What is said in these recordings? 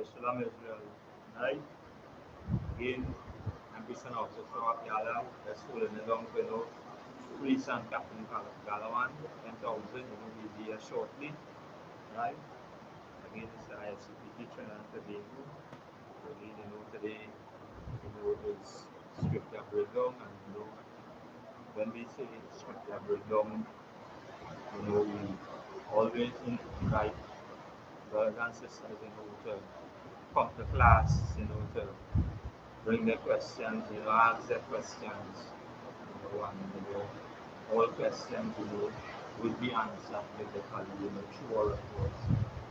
SHALAM Israel. Right? Again, I'm Christian Officer of Yala. That's holding along with Police and Captain Galawan. 10,000 will be here shortly. Right? Again, it's the I.S.U.P.K Trinidad and Tobago. Again, today, is scripture breakdown, and when we say scripture breakdown, we always invite brothers and sisters, to come to class, to bring their questions, ask their questions, and all questions, will be answered biblically, through our reports.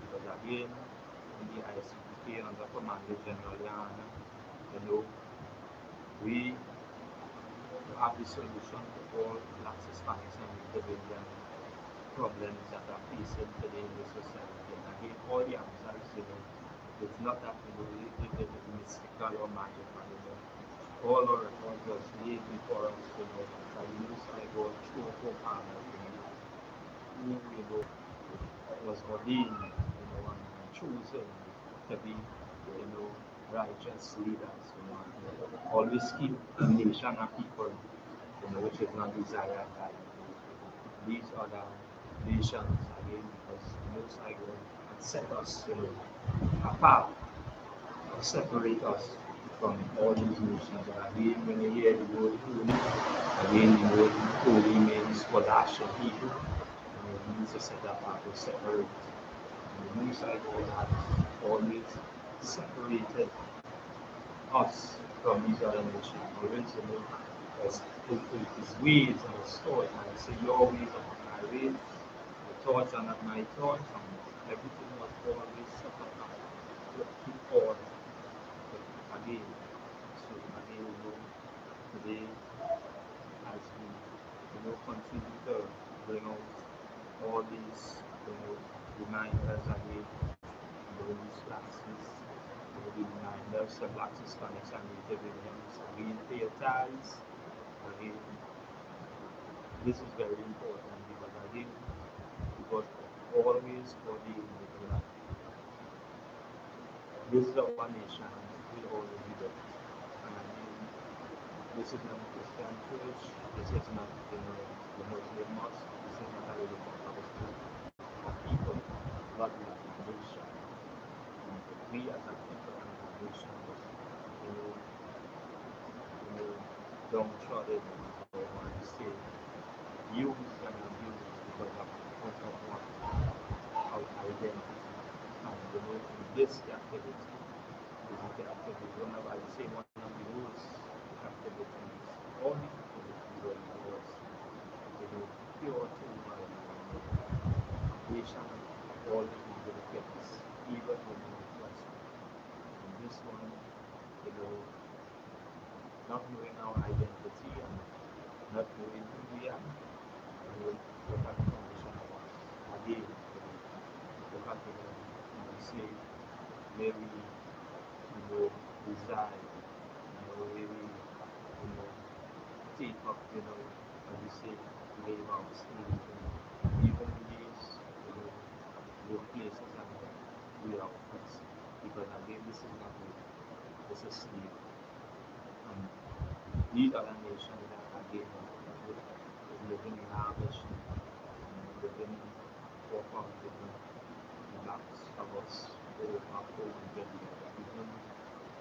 Because again, in the I.S.U.P.K under Commander GEN.YAHANNA, we have the solution to all Black, Hispanics, and Native Indian problems that are facing today in the society. And again, all the answers, it's not that it's mystical or magical. All our records was laid before us, by the most high God, through forefathers, who was ordained, and chosen to be, righteous leaders, always keep the nation and people, which is not desired by these other nations, again, because the Most High God had set us, apart, or separate us from all these nations. And again, when you hear the word holy, again, the word holy means Kodash in Hebrew, and it means to set apart, to separate. And the Most High God has always separated us from these other nations. Always, because his ways and his thoughts, and say your ways are not my ways, your thoughts are not my thoughts, and everything was always set apart to keep order. But again, today, as we continue to bring out all these reminders again, these classes, the reminders of Black, Hispanics, and Native Indians, again, pay your tithes. Again, this is very important because again, because always for the individual, this is our nation, will always be there. And again, this is not a Christian church, this is not the Muslim mosque, this is not a religion of people, but a nation. And we as a people and a nation, downtrodden, or say, used and abused because of what our identity. And in this captivity, one of, I would say, one of the worst captivities, all the captivity was, pure to nation, all the benefits, even when you question. And this one, not knowing our identity and not knowing who we are, what are the condition of us. Again, look at say, where we, reside, where we, take up, as we say, labor of slaves, even in these, workplaces, and we are oppressed. Because again, this is not me, this is slavery. And these other nations that again is living in lavish and living for the Blacks of us over 400 years. Even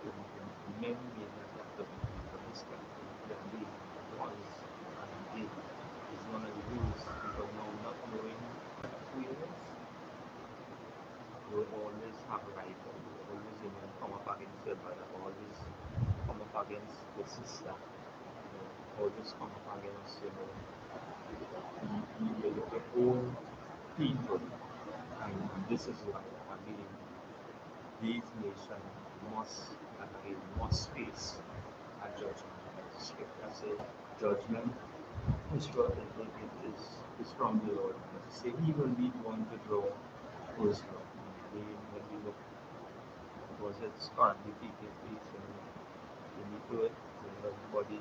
in many ways that this country that they was and they is one of the rules, because now not knowing who it is, will always have rival, will always come up against your brother, always come up against your sister, always come up against your own people. And this is why, again, these nations must face a judgment. Scripture says judgment is from the Lord. As I say, he will be the one to draw his blood. When we look, because it's currently taking place in the earth, everybody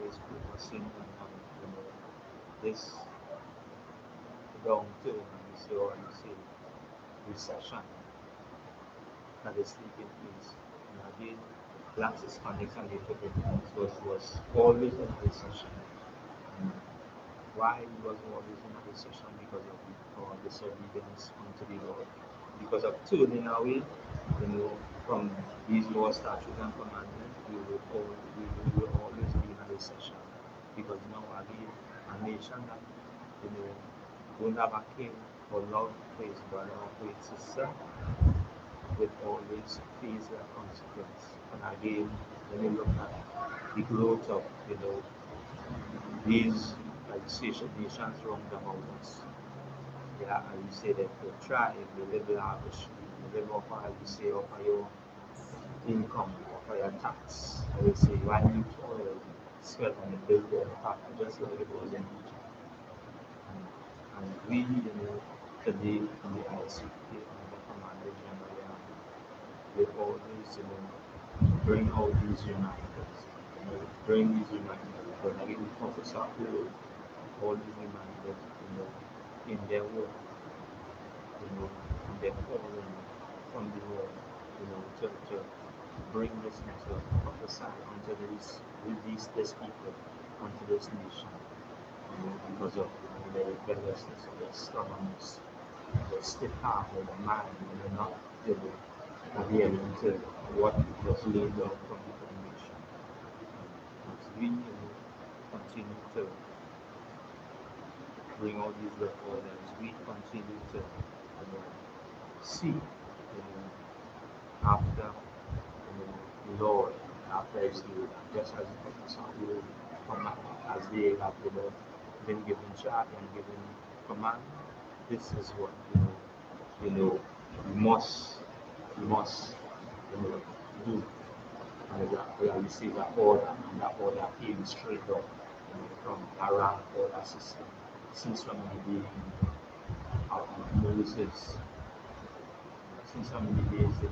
is focusing on this downturn, and you say recession. that is taking place. And again, Blacks, Hispanics, and Native Americans was always in a recession. And why it was always in a recession? Because of our disobedience unto the Lord. Because of turning away, from these laws, statutes, and commandments, we will always be in a recession. Because now again, a nation that don't have a king or love for his brother or for his sister will always face that consequence. And again, when you look at the growth of these nations round about us, yeah, as you say that they try, they live lavishly, they live off, as you say, off of your income, off of your tax. I will say, why you toil, sweat, and build their path, just like it was in Egypt. And we, today in the I.S.U.P.K, under Commander GEN.YAHANNA, we always, bring out these reminders. Bring these reminders. But again, the prophets are always reminded, in their work, and their calling from the Lord, to bring this message, prophesy unto this people, unto this nation, because of their rebelliousness or their stubbornness, their stiff heart or their mind, and they're not adhering to what was laid out from the foundation. As we continue to bring all these records, as we continue to seek after the Lord, after His will, just as the prophets will command, as they have been given charge and given command. This is what we must do. And we see that order, and that order came straight up from Aram order system since from the day of Moses. Since some of the days, the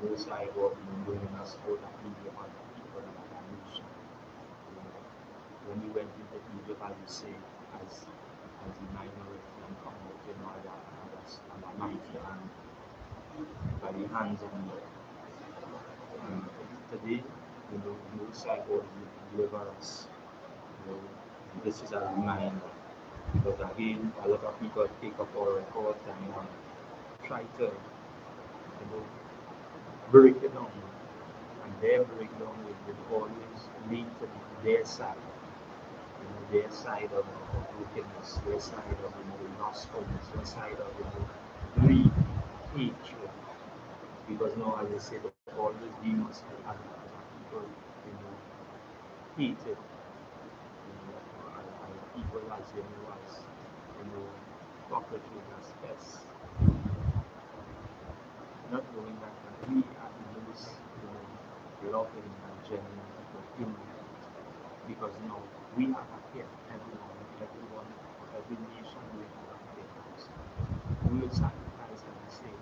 Most High God bringing us out of Egypt and the people of that nation. When we went into Egypt, as you say, as the minority and come out, as a mighty hand, by the hands of God. And today, the Most High God will deliver us. This is a reminder, because again, a lot of people take up our records and try to break it down, and their breakdown will always lead to their side, their side of wickedness, their side of lustfulness, their side of greed, hatred. Because now, as I say, there always we must have people, hated, and people as cockroaches, as pests. Not knowing that we are the most loving and genuine people in the world. Because now we have a care, every nation will have a care for us. We will sacrifice and save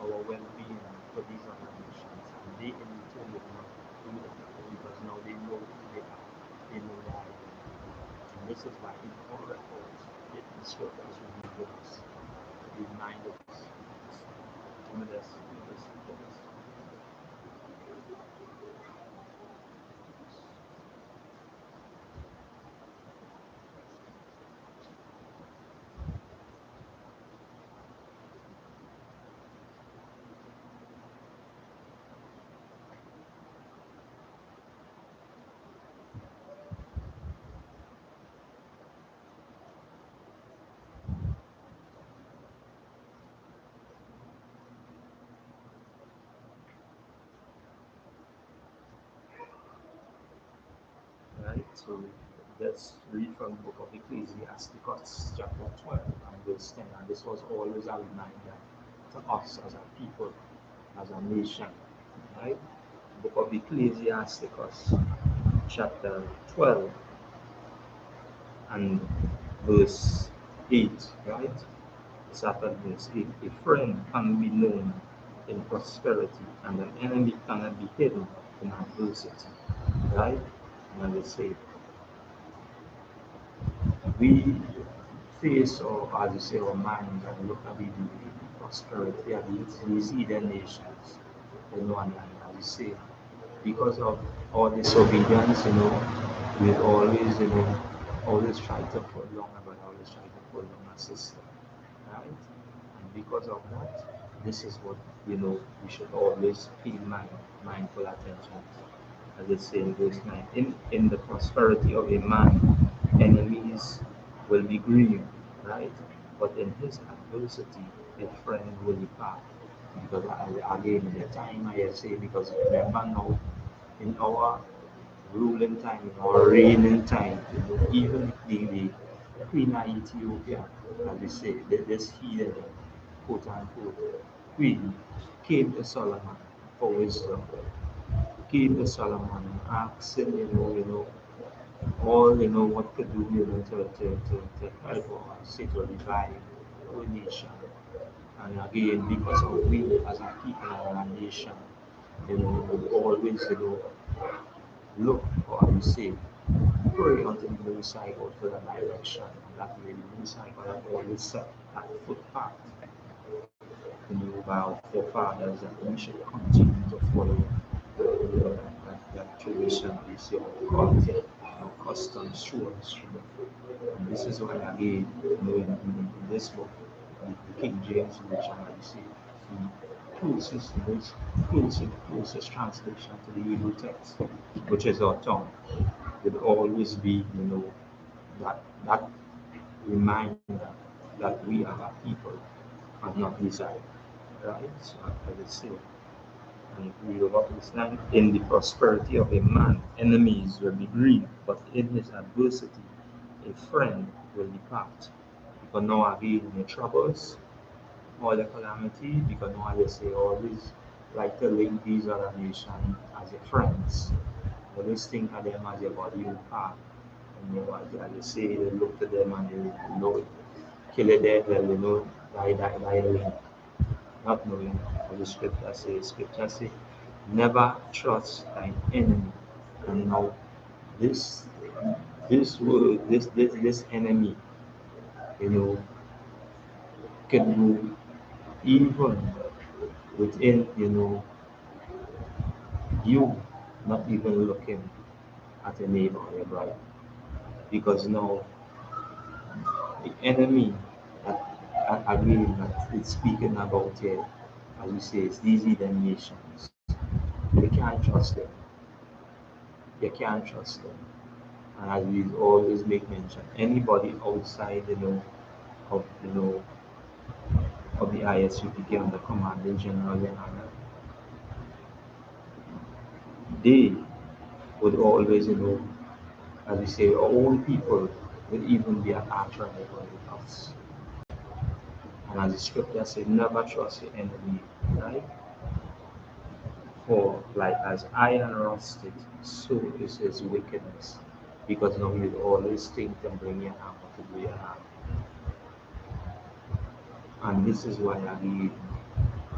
our well-being for these other nations, and they in return will not do that, because now they know who they are, they know their identity. And this is why in all records, the scriptures remind us, remind us. Right? So let's read from the book of Ecclesiastes, chapter 12, and verse 10. And this was always a reminder to us as a people, as a nation. Right? The book of Ecclesiastes, chapter 12, and verse 8. Right? It's after verse 8. A friend can be known in prosperity, and an enemy cannot be hidden in adversity. Right? And they say, we face, or as you say, our minds and look at the prosperity of these heathen nations. And as you say, because of all disobedience, we always, always try to prolong our brother, always try to prolong our sister, right? And because of that, this is what, we should always pay mindful attention. As it says in verse 9, in the prosperity of a man, enemies will be grieved, right? But in his adversity, a friend will depart. Because again, in the time I say, because remember now, in our ruling time, in our reigning time, even the Queen of Ethiopia, as we say, this here, quote unquote, queen came to Solomon for wisdom, came to Solomon and asked him, all what to do, to help our state to revive our nation. And again, because of we as a people and a nation, we always, look for, I would say, pray unto the Most High God for the direction. And that way the Most High God always set that footpath, by our forefathers, that we should continue to follow that tradition, this your culture, our customs through and through. And this is why again, in this book, the King James Version, I see the closest translation to the Hebrew text, which is our tongue, will always be, that reminder that we are a people and not Israel. Right? So as I say, and we will understand in the prosperity of a man, enemies will be grieved, but in his adversity, a friend will depart. Because now again, in the troubles or the calamity, because now as I say, always like to link these other nations as your friends. Always think of them as your body and part. And as I say, they look to them and kill the devil, by the link, not knowing what the scripture says. Scripture says, never trust thine enemy. And now this this word, this enemy, you know, can go even within, you not even looking at a neighbor or your brother. Because now the enemy that again that it's speaking about here, as we say, it's these heathen nations. You can't trust them. You can't trust them. And as we always make mention, anybody outside, of of the I.S.U.P.K on the commanding general Yahanna, they would always, as we say, our own people would even be an arch rival with us. And as the scripture says, never trust your enemy, right? For like as iron rusted, so is his wickedness. Because now you always think to bring your hammer to do your harm. And this is why again,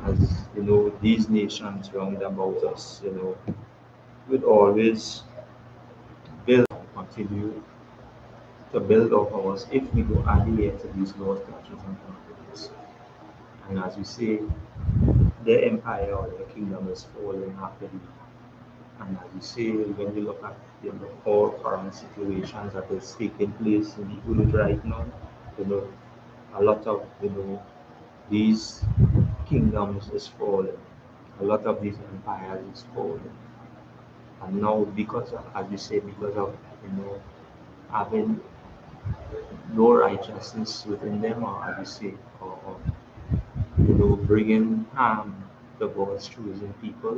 as these nations round about us, would always build and continue to build up ours if we go adhere to these laws, statutes, and commandments. And as we say, their empire or their kingdom is falling rapidly. And as we say, when we look at all current situations that is taking place in the world right now, you know, a lot of these kingdoms is falling. A lot of these empires is falling. And now because of, as we say, because of having no righteousness within them, or as we say, or bringing harm to God's chosen people,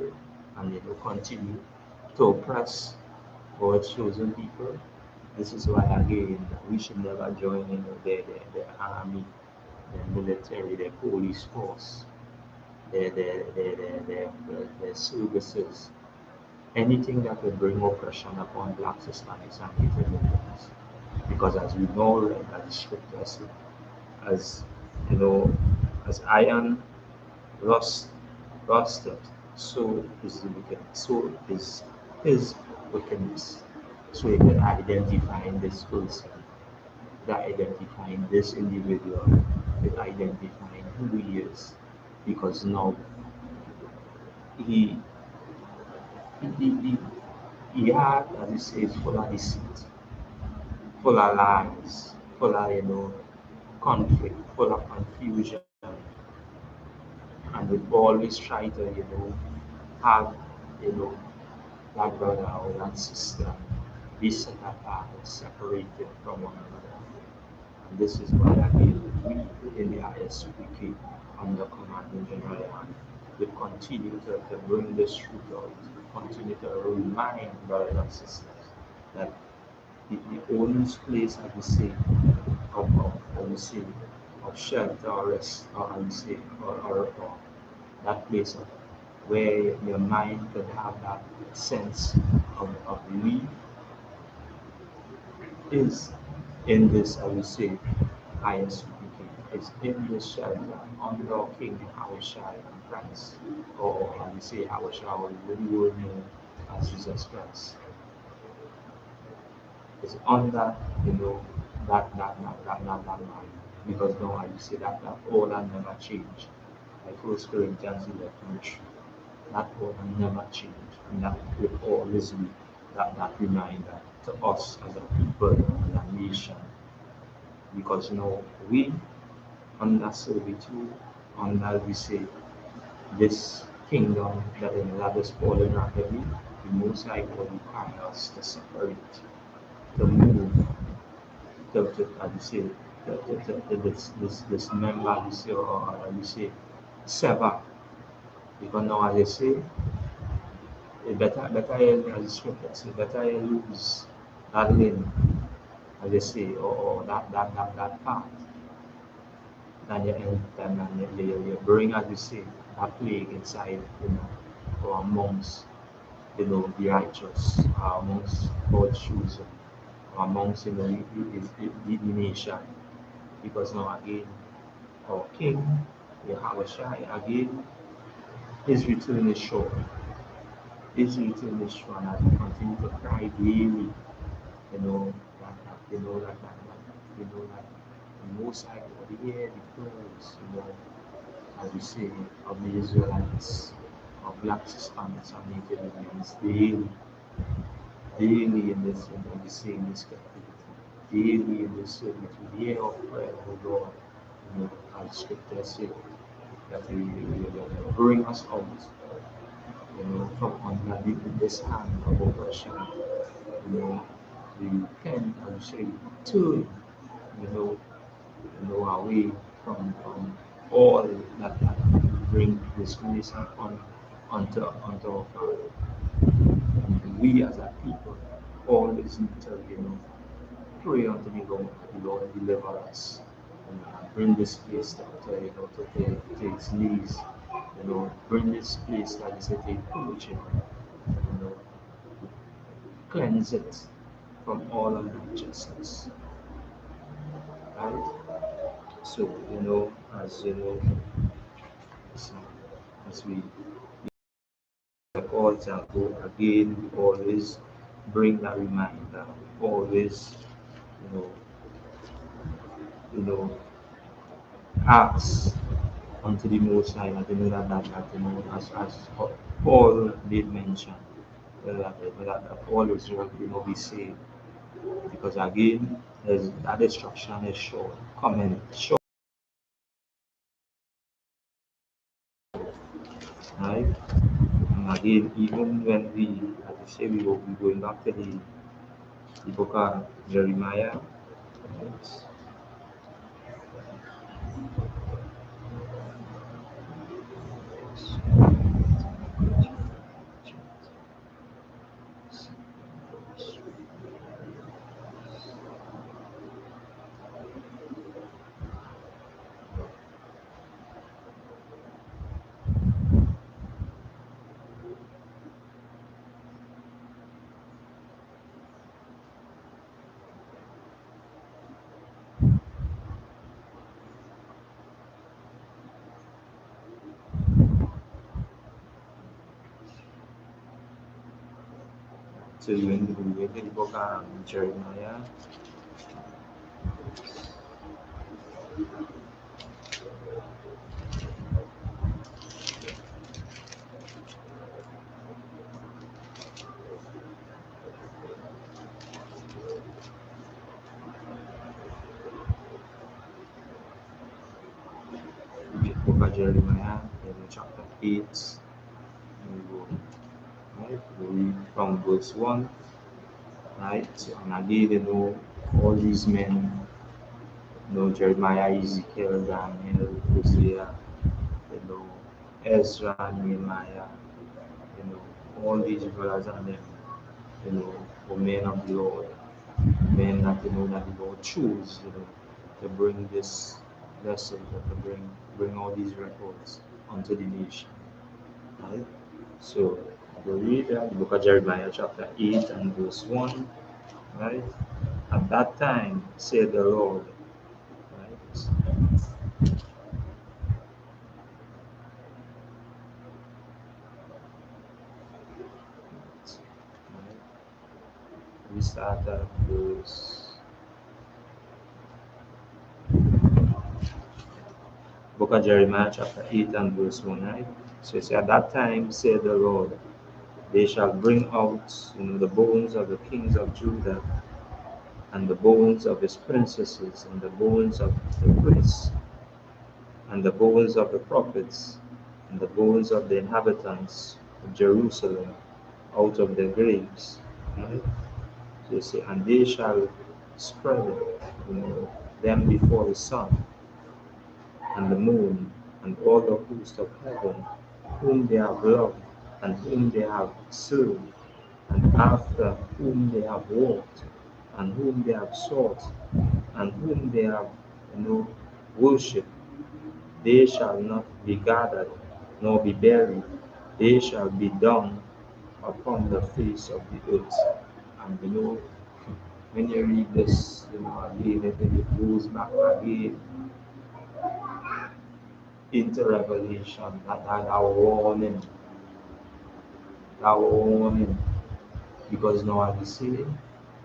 and continue to oppress God's chosen people. This is why again we should never join their army, their military, their police force, their services, anything that will bring oppression upon blacks, Hispanics, and Native Americans. Because as we know, right, as the scripture says, as you know, as iron rust rusted, so is the wickedness, so is his wickedness. So you can identify this person, that identifying this individual, with identifying who he is. Because now he he, he, he had, as you say, full of deceit, full of lies, full of conflict, full of confusion, and would always try to have you know that brother or that sister be set apart, separated from one another. And this is why again we in the I.S.U.P.K under Commanding General Yohanna will continue to bring this truth out, continue to remind brothers and sisters that the only place, I would say, I would say, of shelter or rest, or I would say, or that place of where your mind could have that sense of relief is in this, I would say, I.S.U.P.K. is in this shelter under King Yahushua and Christ, or I would say Yahushua, or the world known as Jesus Christ. It's under, that man. Because now I say that all and never change. Like 1 Corinthians 11:3. That all and never change. And that will always be that reminder to us as a people and a nation. Because we under servitude, under we say this kingdom that is fallen rapidly, the most high God require us to separate, to move, as you say, this member, you say, or you say, sever. Because now, as I say, better as the scripture say, better you lose that limb, as they say, or that part, than you bring, as you say, that plague inside, or amongst, the righteous, or amongst God's chosen, or amongst, the nation. Because now again, our King, Yahushua, again, his return is sure. His return is sure, and as we continue to cry daily, that the Most High God hear the prayers, as we say, of the Israelites, of blacks, Hispanics, and Native Americans daily in the same captivity, daily in this servitude, hear our prayer, O Lord, as scripture says, that you bring us out, from underneath this hand of oppression. We repent and say, turn, you know, away from all that bring disgrace unto our Father. And we as a people always need to, pray unto the Lord, the Lord deliver us. And bring this place to its knees. Bring this place, like I said, to purging. Know, cleanse it from all unrighteousness. Right? So, as as, as we altar go again, we always bring that reminder. We always, you know, ask unto the Most High, that as Paul did mention, that all Israel be saved. Because again, that destruction is sure, coming, sure, right? And again, even when we, as I say, we will be going back to the book of Jeremiah, right? So even the book of Jeremiah, Book of Jeremiah, chapter 8, and go, right? We read from verse 1, right? And again, all these men, Jeremiah, Ezekiel, Daniel, Hosea, know, Ezra, Nehemiah, all these brothers and them, were men of the Lord, men that that the Lord chose, to bring this message, to bring all these records unto the nation. Right? So we read the book of Jeremiah chapter 8 and verse 1, right? At that time, said the Lord, right? We start at verse book of Jeremiah chapter 8 and verse 1, right? So it's at that time, said the Lord, they shall bring out the bones of the kings of Judah, and the bones of his princesses, and the bones of the priests, and the bones of the prophets, and the bones of the inhabitants of Jerusalem out of their graves. Right? So you see, and they shall spread them before the sun and the moon and all the host of heaven, whom they have loved and whom they have served, and after whom they have walked, and whom they have sought, and whom they have worshipped. They shall not be gathered, nor be buried. They shall be done upon the face of the earth. And when you read this, again, it goes back again into Revelation, that warning, because now as we see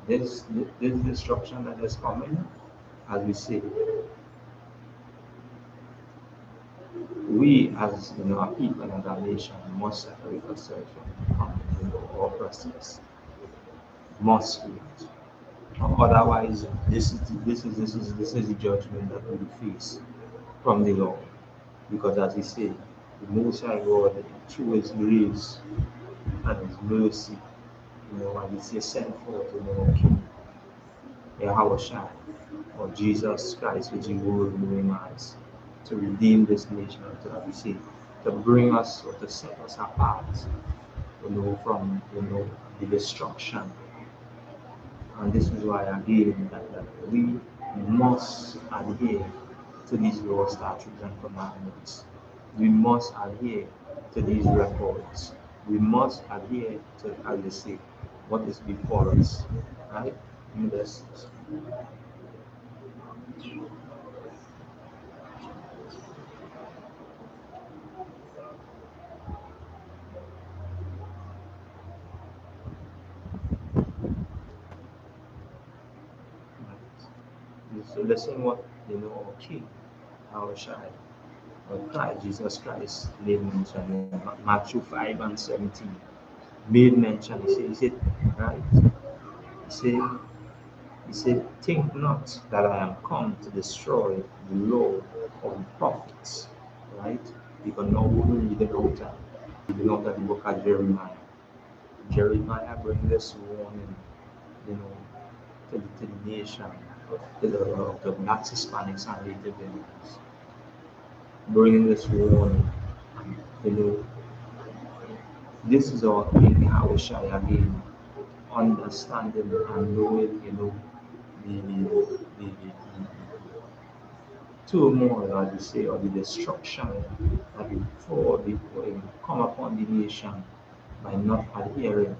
this destruction that is coming, as we see, we as a people and a nation must separate ourselves from our oppressors, must be. Otherwise, this is the judgment that we will face from the Lord, because as we say, the Most High God, through His grace and His mercy, and we say, send forth our King, Yahushua, or Jesus Christ, which He will minimize, to redeem this nation, to, as we say, to bring us or to set us apart, from the destruction. And this is why again that we must adhere to these laws, statutes, and commandments. We must adhere to these records. We must adhere to, as they say, what is before us. Right? Yes. So listen what our King, our child, our Christ, Jesus Christ, made mention in Matthew 5 and 17. Made mention, he said, right? He said, think not that I am come to destroy the law of the prophets, right? Because now we read out of the book of Jeremiah. Jeremiah brings this warning, you know, to the nation, to the Black Hispanics and Native Indians, bringing this warning. You know, this is our King Yahushua again, understanding and knowing, the turmoil, as we say, or the destruction that will come upon the nation by not adhering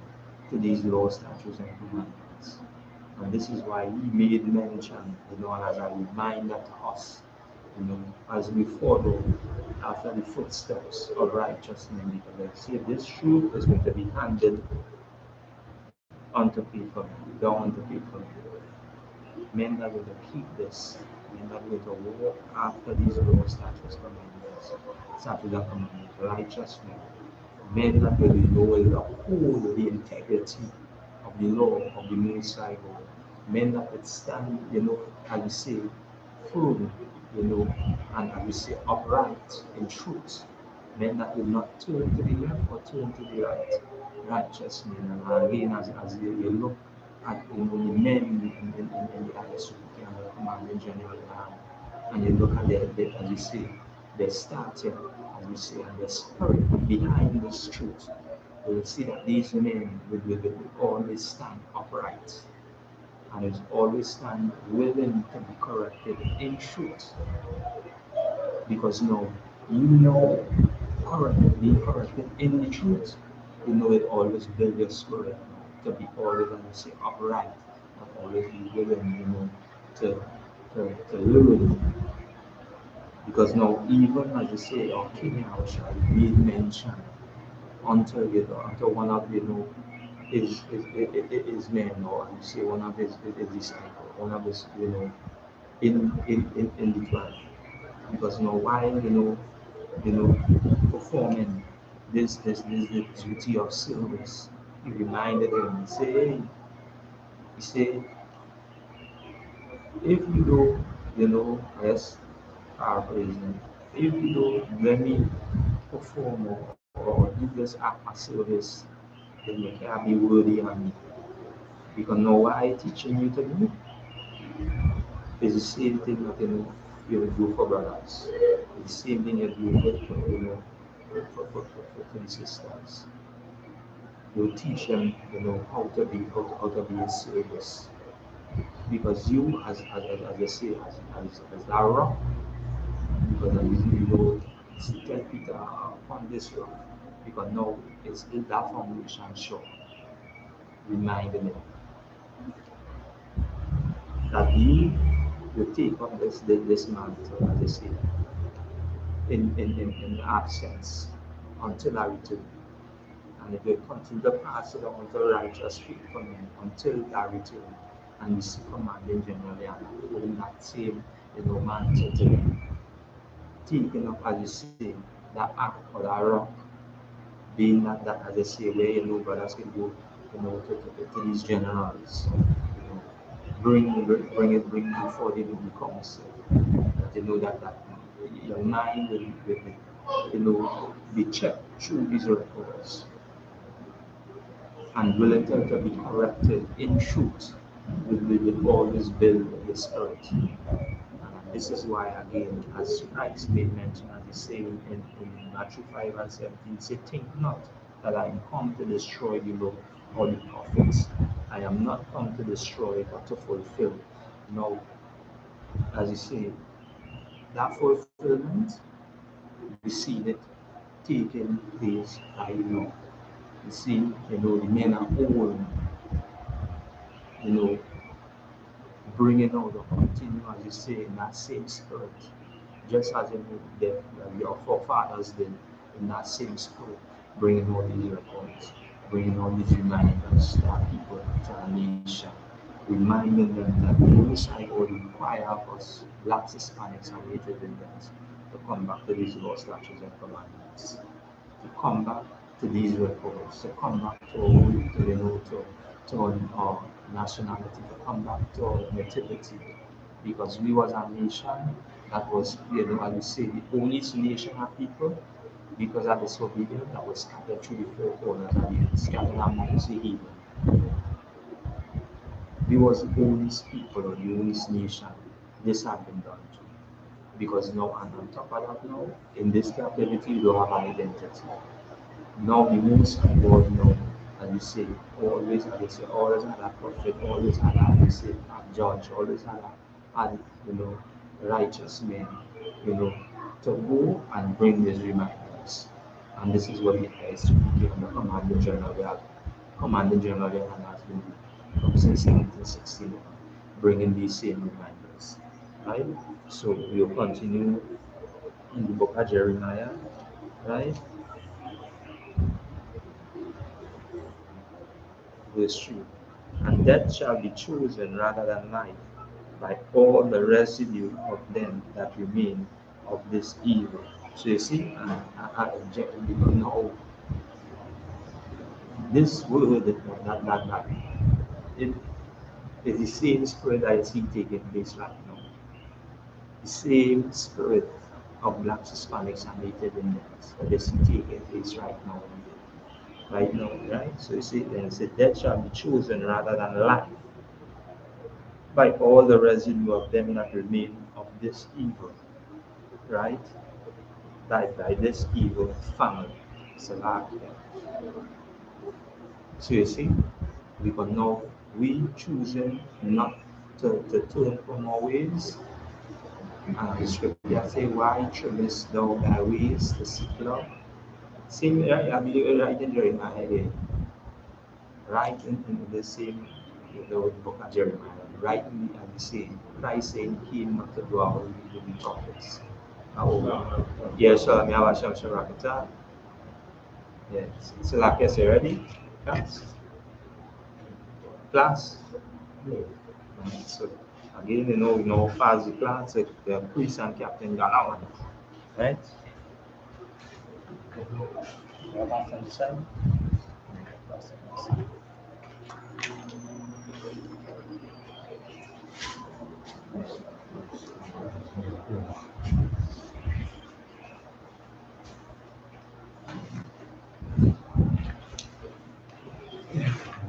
to these laws, statutes, and commandments. And this is why he made mention, and as a reminder to us, as we follow after the footsteps of righteous men, because like I say, this truth is going to be handed unto people, down to people. Men that will keep this, men that will walk after these laws, statutes, commandments, statutes and commandments, righteous men that will uphold the integrity of the law of the Most High God, men that would stand, as we say, firm and we say upright in truth, men that will not turn to the left or turn to the right, righteous men. And again, as you look at the men in the I.S.U.P.K and the commanding general, and you look at as you say, the starting, as we say, and the spirit behind this truth, you will see that these men will always stand upright and is always stand willing to be corrected in truth. Because no, corrected, being corrected in the truth, it always builds your spirit to be always, as I say, upright, and always be willing, to learn. Because now, even as you say, our king shall be mentioned until one of his men, or you say one of his disciples, one of his in the 12. Because while performing this duty of service, he reminded him, he said, if you do, yes, paraphrasing, if you do let me perform or do this act of service, then you can't be worthy of me. Because now what I teaching you to do is the same thing that you will do for brothers. It's the same thing you do for the sisters. You teach them, how to be in service. Because you, as I say, as that rock, because tell Peter upon this rock, because now it's that foundation sure, reminding them that you will take up this mantle, as I say, in absence until I return. And if you continue to pass it on to righteous faithful men until I return, and we see commanding generally and holding that same mantle to them, taking up, as you say, that act or that rock, being that as I say, where brothers can go, to these generals, bring before they do become sick. That that your mind will be checked through these records and willing to be corrected in truth will always build the spirit. And this is why, again, as Christ made mention, as he said in Matthew 5 and 17, say, think not that I am come to destroy the law or the prophets. I am not come to destroy but to fulfill. No, as he said, that fulfillment, we see it taking place right now. You see, the men are all, you know, bringing out or continue, as you say, in that same spirit, just as your forefathers did, in that same spirit, bringing all these records, bringing all these reminders to our people, to our nation, reminding them that the Most High God require of us, blacks, Hispanics, and Native Indians, to come back to these laws, statutes, and commandments, to come back to these records, to come back to our nationality, to come back to our nativity, because we was a nation that was, as we say, the only nation of people, because of disobedience that was scattered through the four corners of the earth, scattered amongst the heathen. We was the only people or the only nation this had been done to. Because now, and on top of that now, in this captivity, we don't have an identity. Now the Most High God now, as you say, always had a say, always had a prophet, always had a say, a judge, always had righteous men, to go and bring these reminders. And this is what the I.S.U.P.K and the Commanding General has been doing since 1961, bringing these same reminders. Right? So we'll continue in the book of Jeremiah, right? Verse 3. And death shall be chosen rather than life by all the residue of them that remain of this evil. So you see, because now this word that it is the same spirit that I see taking place right now. same spirit of blacks, Hispanics, and Native Indians that is taking place right now. Right now, right? So you see, there's a death shall be chosen rather than life by all the residue of them that remain of this evil, right? By this evil family. Salakia. So you see, because now we choosing not to turn from our ways. And the scripture say, why trimmest thou thy ways to seek love? Same, right? I believe right in Jeremiah there. Right in the same the book of Jeremiah. Right in the same. Christ saying he came not to do our will to be prophets. Yes, so I'm going to Sharakata. Yes. So like I say, ready? Class. Class. So again, you know, fast the class, the priest and captain got out. Right?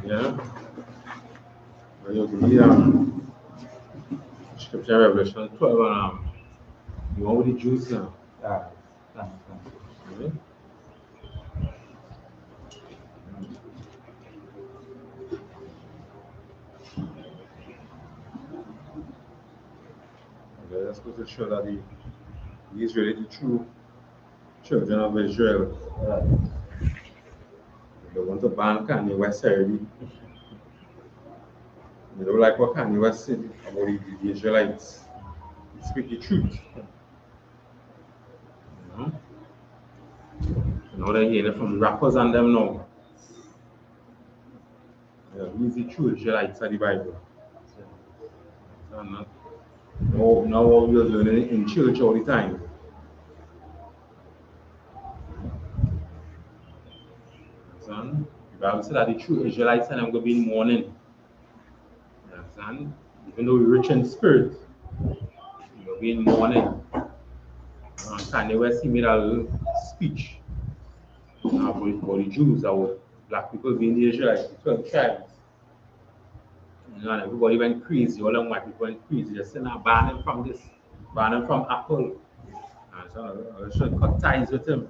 Yeah. When you read Scripture Revelation 12, you know what the Jews now. Okay? Okay, that's supposed to show that the Israelite, the true children of Israel, they want to ban Kanye West already. They don't like what Kanye West said about the Israelites. He speak the truth. You know? You know, they're hearing from rappers and them now. Yeah, who is the true Israelites of the Bible? So not, now what we are doing in church all the time. Understand? The Bible said that the true Israelites and them going to be in mourning. You understand? Even though we're rich in spirit, we're going to be in mourning. Kanye West, he made a little speech for the Jews, our black people being the Israelites, the 12 tribes. You know, and everybody went crazy, all them white people went crazy. They said, now ban him from this, ban him from Apple. And so I should cut ties with him.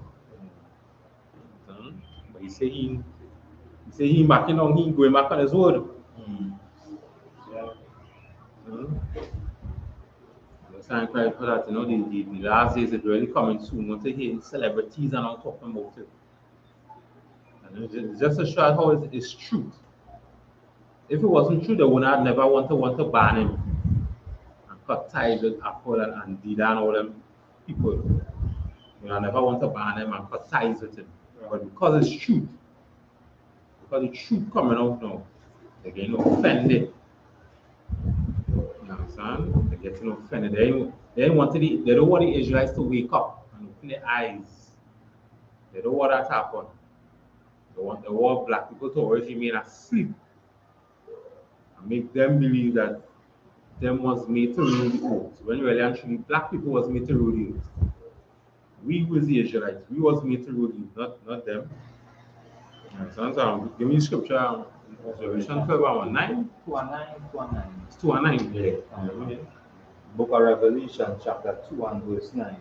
But he backing on, he going back on his word. Thank God for that, you know, the last days is really coming soon. Once they hear celebrities and all talking about it. And it's just to show how it's truth. If it wasn't true, they would not never want to ban him and cut ties with Apple and Dida and all them people. You know, I never want to ban him and cut ties with him. But because it's truth, because the truth coming out now, they're getting offended. You understand? They're getting offended. They don't want the Israelites to wake up and open their eyes. They don't want that to happen. They want black people to always remain asleep and make them believe that them was made to rule the earth. When really actually black people was made to rule the earth. We was the Israelites. We was made to rule the earth, not them. So give me the scripture. Revelation 12 and 9. 2:9. It's 2 and 9. Yeah. Book of Revelation, chapter 2 and verse 9.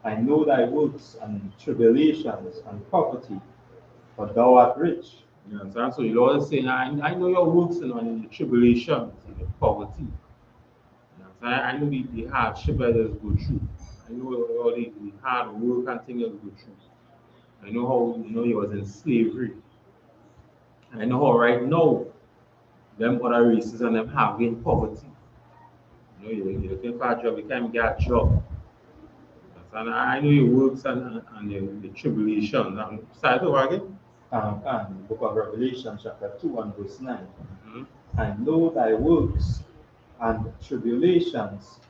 I know thy works and tribulations and poverty, but thou art rich. You understand? So the Lord is saying, I know your works and the tribulations and the poverty. You understand? I know the hardship that is go through. I know all the hard work and things that go through. I know how you was in slavery. I know how right now them other races and them having poverty. You're looking for a job, you can't get a job. And I know your works and the tribulations. Start over again. And book of Revelation, chapter 2 and verse 9. Mm-hmm. I know thy works and tribulations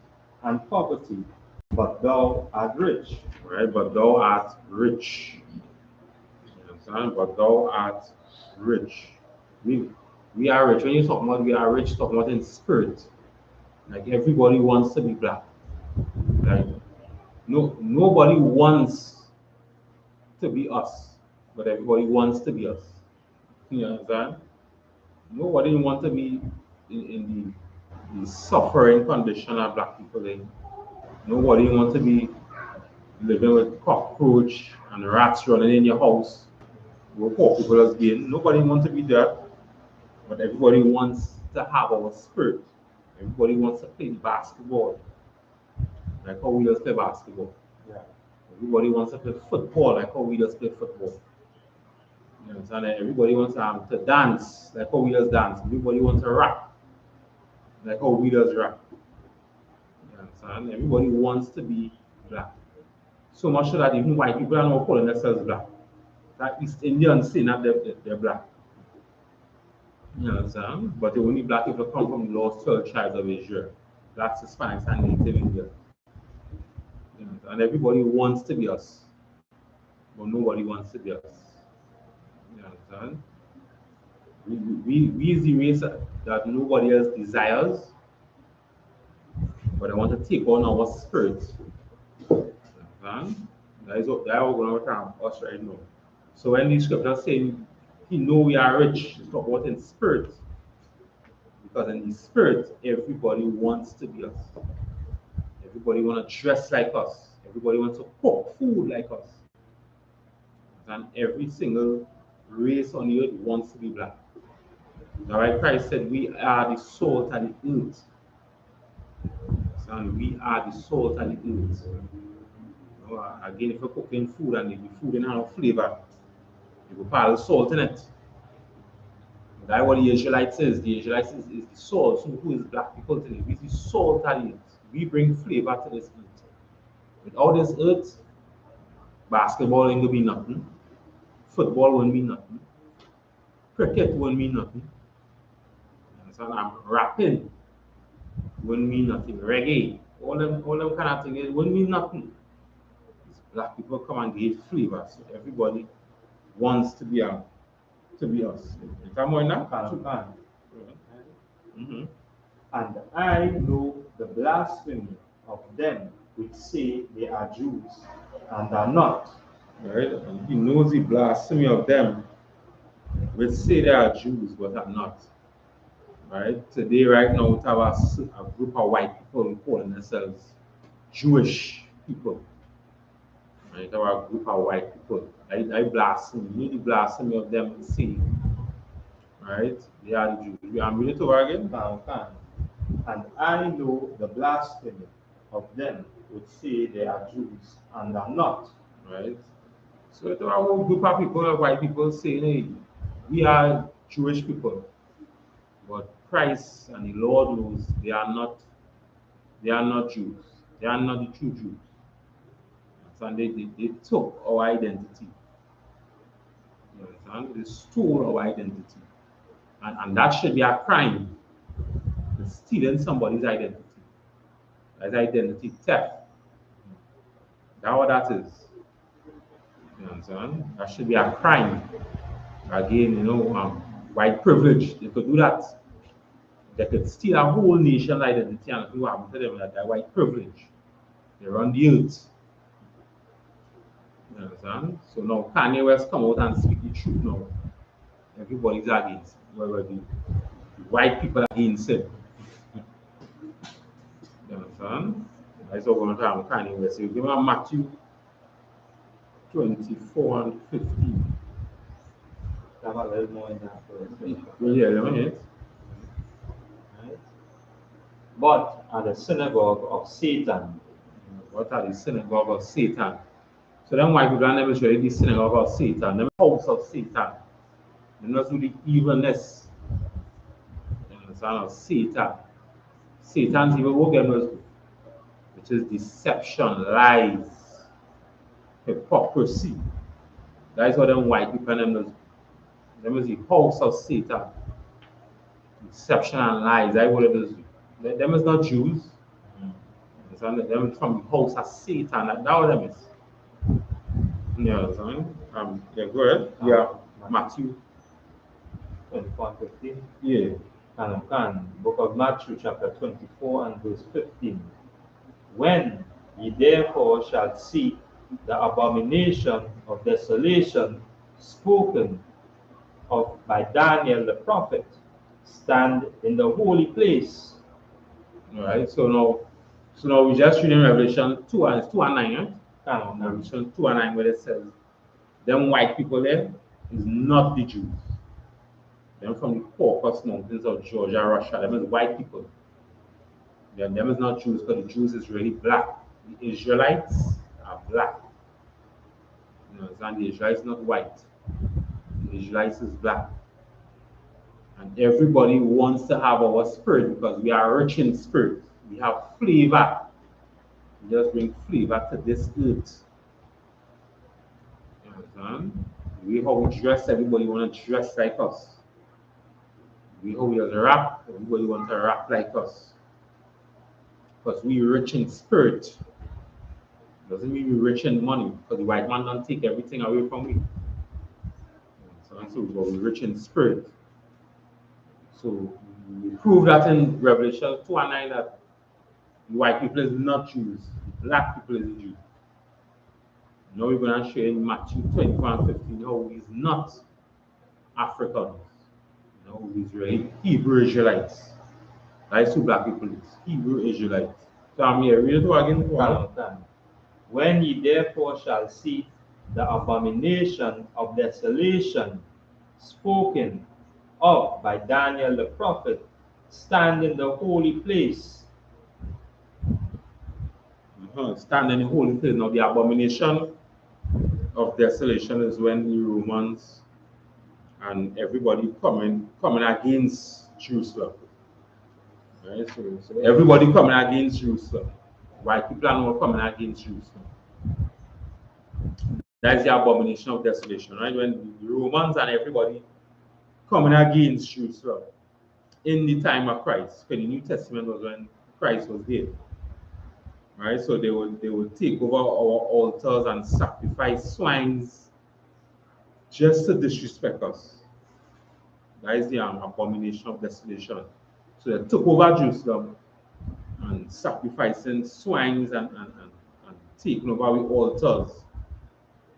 and poverty, but thou art rich. Right, but thou art rich. You understand? But thou art rich. We are rich. When you talk about we are rich, talking about in spirit. Like everybody wants to be black. Like nobody wants to be us, but everybody wants to be us. You understand? Nobody wants to be in the suffering condition of black people in. Nobody wants to be living with cockroach and rats running in your house. Where poor people has been. Nobody wants to be there, but everybody wants to have our spirit. Everybody wants to play basketball, like how we just play basketball. Yeah. Everybody wants to play football, like how we just play football. You understand? Everybody wants to dance, like how we just dance. Everybody wants to rap, like how we just rap. You understand? Everybody wants to be black. So much so that even white people are now calling themselves black. That East Indians say that they're black. You understand? But the only black people come from the lost 12 tribes of Israel. Blacks, Hispanics, and Native Indians. You know, and everybody wants to be us, but nobody wants to be us. You understand? We is the race that nobody else desires, but I want to take on our spirit. You understand? That is what we're going to talk about us right now. So when the scripture saying he know we are rich, it's talk about in spirit. Because in the spirit, everybody wants to be us. Everybody want to dress like us. Everybody wants to cook food like us. And every single race on the earth wants to be black. Now, right, Christ said we are the salt and the earth. And we are the salt and the earth. You know, again, if you're cooking food and the food doesn't have flavor, you will pile salt in it. That's what the Israelite says. The Israelite says is the salt. So who is black people today? We the salt and the earth. We bring flavor to this earth. Without this earth, basketball ain't gonna be nothing. Football won't mean nothing. Cricket won't mean nothing. So I'm rapping won't mean nothing. Reggae, all them kind of things, it won't mean nothing. Black people come and give flavor. So everybody wants to be us. Is that more enough? Mm-hmm. And I know the blasphemy of them which say they are Jews and are not. Right? And he knows the blasphemy of them which say they are Jews but are not. Right? Today, right now, we have a group of white people calling themselves Jewish people. Right? Our group of white people. I blasphemy. You know the blasphemy of them say. Right? They are the Jews. I'm reading it over again. And I know the blasphemy of them which say they are Jews and are not. Right? So it's our whole group of people, of white people saying, hey, we are Jewish people. But Christ and the Lord knows they are not Jews. They are not the true Jews. And they took our identity. You understand? They stole our identity. And that should be a crime. Stealing somebody's identity. That's identity theft. That's what that is. You understand? That should be a crime. Again, white privilege, they could do that. They could steal a whole nation's identity and do happen to them that they're white privilege. They run the earth. You understand? So now Kanye West come out and speak the truth now. Everybody's against it. Whether the white people against it. You understand? That's what we're going to talk about Kanye West. So you give him Matthew 24 and 15. Have a little more in that verse. Yeah, right? But at the synagogue of Satan. What are the synagogue of Satan? So them white people are never sure the synagogue of Satan, them house of Satan. They not do the evilness. You understand? Of Satan. Satan's evil work them do, which is deception, lies, hypocrisy. That is what them white people them do. Them is the house of Satan. Deception and lies. That is what it is. Them is not Jews. Them is from the house of Satan. That's what them is. You understand? Yeah, go ahead. Yeah, Matthew 24 and 15. Yeah. And book of Matthew chapter 24 and verse 15. When Ye therefore shall see the abomination of desolation spoken of by Daniel the prophet stand in the holy place. All right. So now we just reading Revelation 2 and 9, right? Revelation 2 and 9, where it says, them white people there is not the Jews. Them from the Caucasus Mountains of Georgia, Russia. Them is white people. Them is not Jews, because the Jews is really black. The Israelites are black. You know, and the Israelites not white. The Israelites is black. And everybody wants to have our spirit because we are rich in spirit. We have flavor. We just bring flavor to this earth. You understand? We how we dress, everybody want to dress like us. We how we rap, everybody want to rap like us. Because we rich in spirit. Doesn't mean we rich in money, because the white man don't take everything away from we. So we're rich in spirit. So we prove that in Revelation 2 and 9 that the white people is not Jews, black people is Jews. Now we're going to show in Matthew 24 and 15 how he's not Africans. No, he's really Hebrew Israelites. That's who black people is, Hebrew Israelites. So I'm here, read it again. When ye therefore shall see the abomination of desolation spoken of by Daniel the prophet stand in the holy place. Stand in the holy place. Now the abomination of desolation is when the Romans and everybody coming against Jerusalem. Right? So everybody coming against Jerusalem. White people are not coming against Jerusalem. That's the abomination of desolation, right? When the Romans and everybody coming against Jerusalem in the time of Christ. When the New Testament was when Christ was there. Right? So they would take over our altars and sacrifice swines just to disrespect us. That is the abomination of desolation. So they took over Jerusalem and sacrificing swines and taking over our altars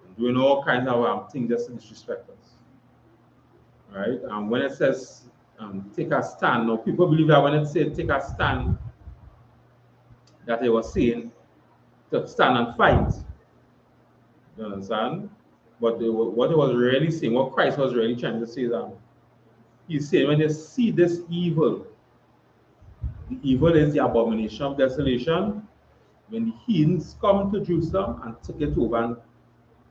and doing all kinds of things just to disrespect us. Right? And when it says take a stand, now people believe that when it said take a stand, that they were saying to stand and fight. You understand? But what it was really saying, what Christ was really trying to say is that he's saying when you see this evil, the evil is the abomination of desolation. When the heathens come to Jerusalem and took it over and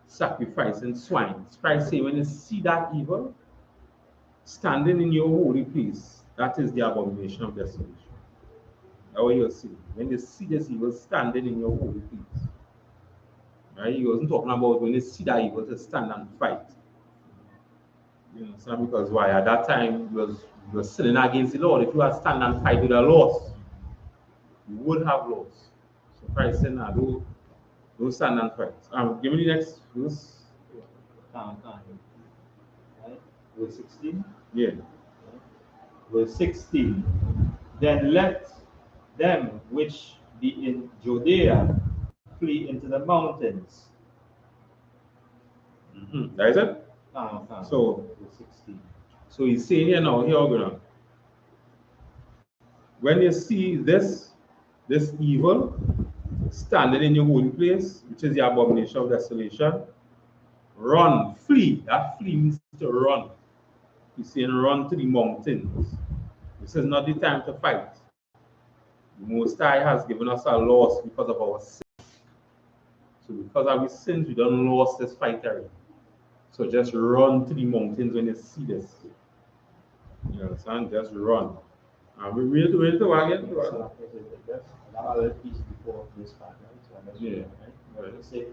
sacrificing swine. Christ saying when you see that evil standing in your holy place, that is the abomination of desolation. That's what you're seeing. When you see this evil standing in your holy place. Right? He wasn't talking about when you see that evil to stand and fight. You know, because why? At that time, you was sinning against the Lord. If you had stand and fight with a loss, you would have lost. So Christ said, nah, don't stand and fight. Give me the next verse. Right? Verse 16? Yeah. Verse 16. Then let them which be in Judea flee into the mountains. That is it? So, verse 16. So he's saying here now, here we're gonna. When you see this evil standing in your holy place, which is the abomination of desolation, run, flee. That flee means to run. He's saying run to the mountains. This is not the time to fight. The Most High has given us a loss because of our sins. So because of our sins, we don't lose this fight already. So just run to the mountains when you see this. You understand? Just run. And we read it again. So that's another piece before this part, right? So yeah. Right? It say,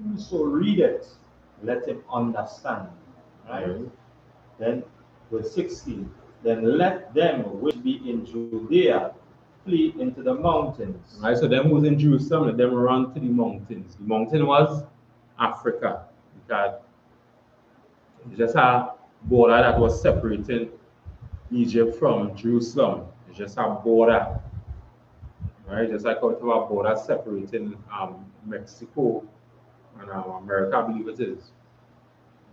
whoso readeth, let him understand. Right? Then verse 16. Then let them which be in Judea flee into the mountains. Right, so them who's in Jerusalem, let them run to the mountains. The mountain was Africa. Because it's just a border that was separating Egypt from Jerusalem. It's just a border. right? Just like how we talk about borders separating Mexico and America, I believe it is,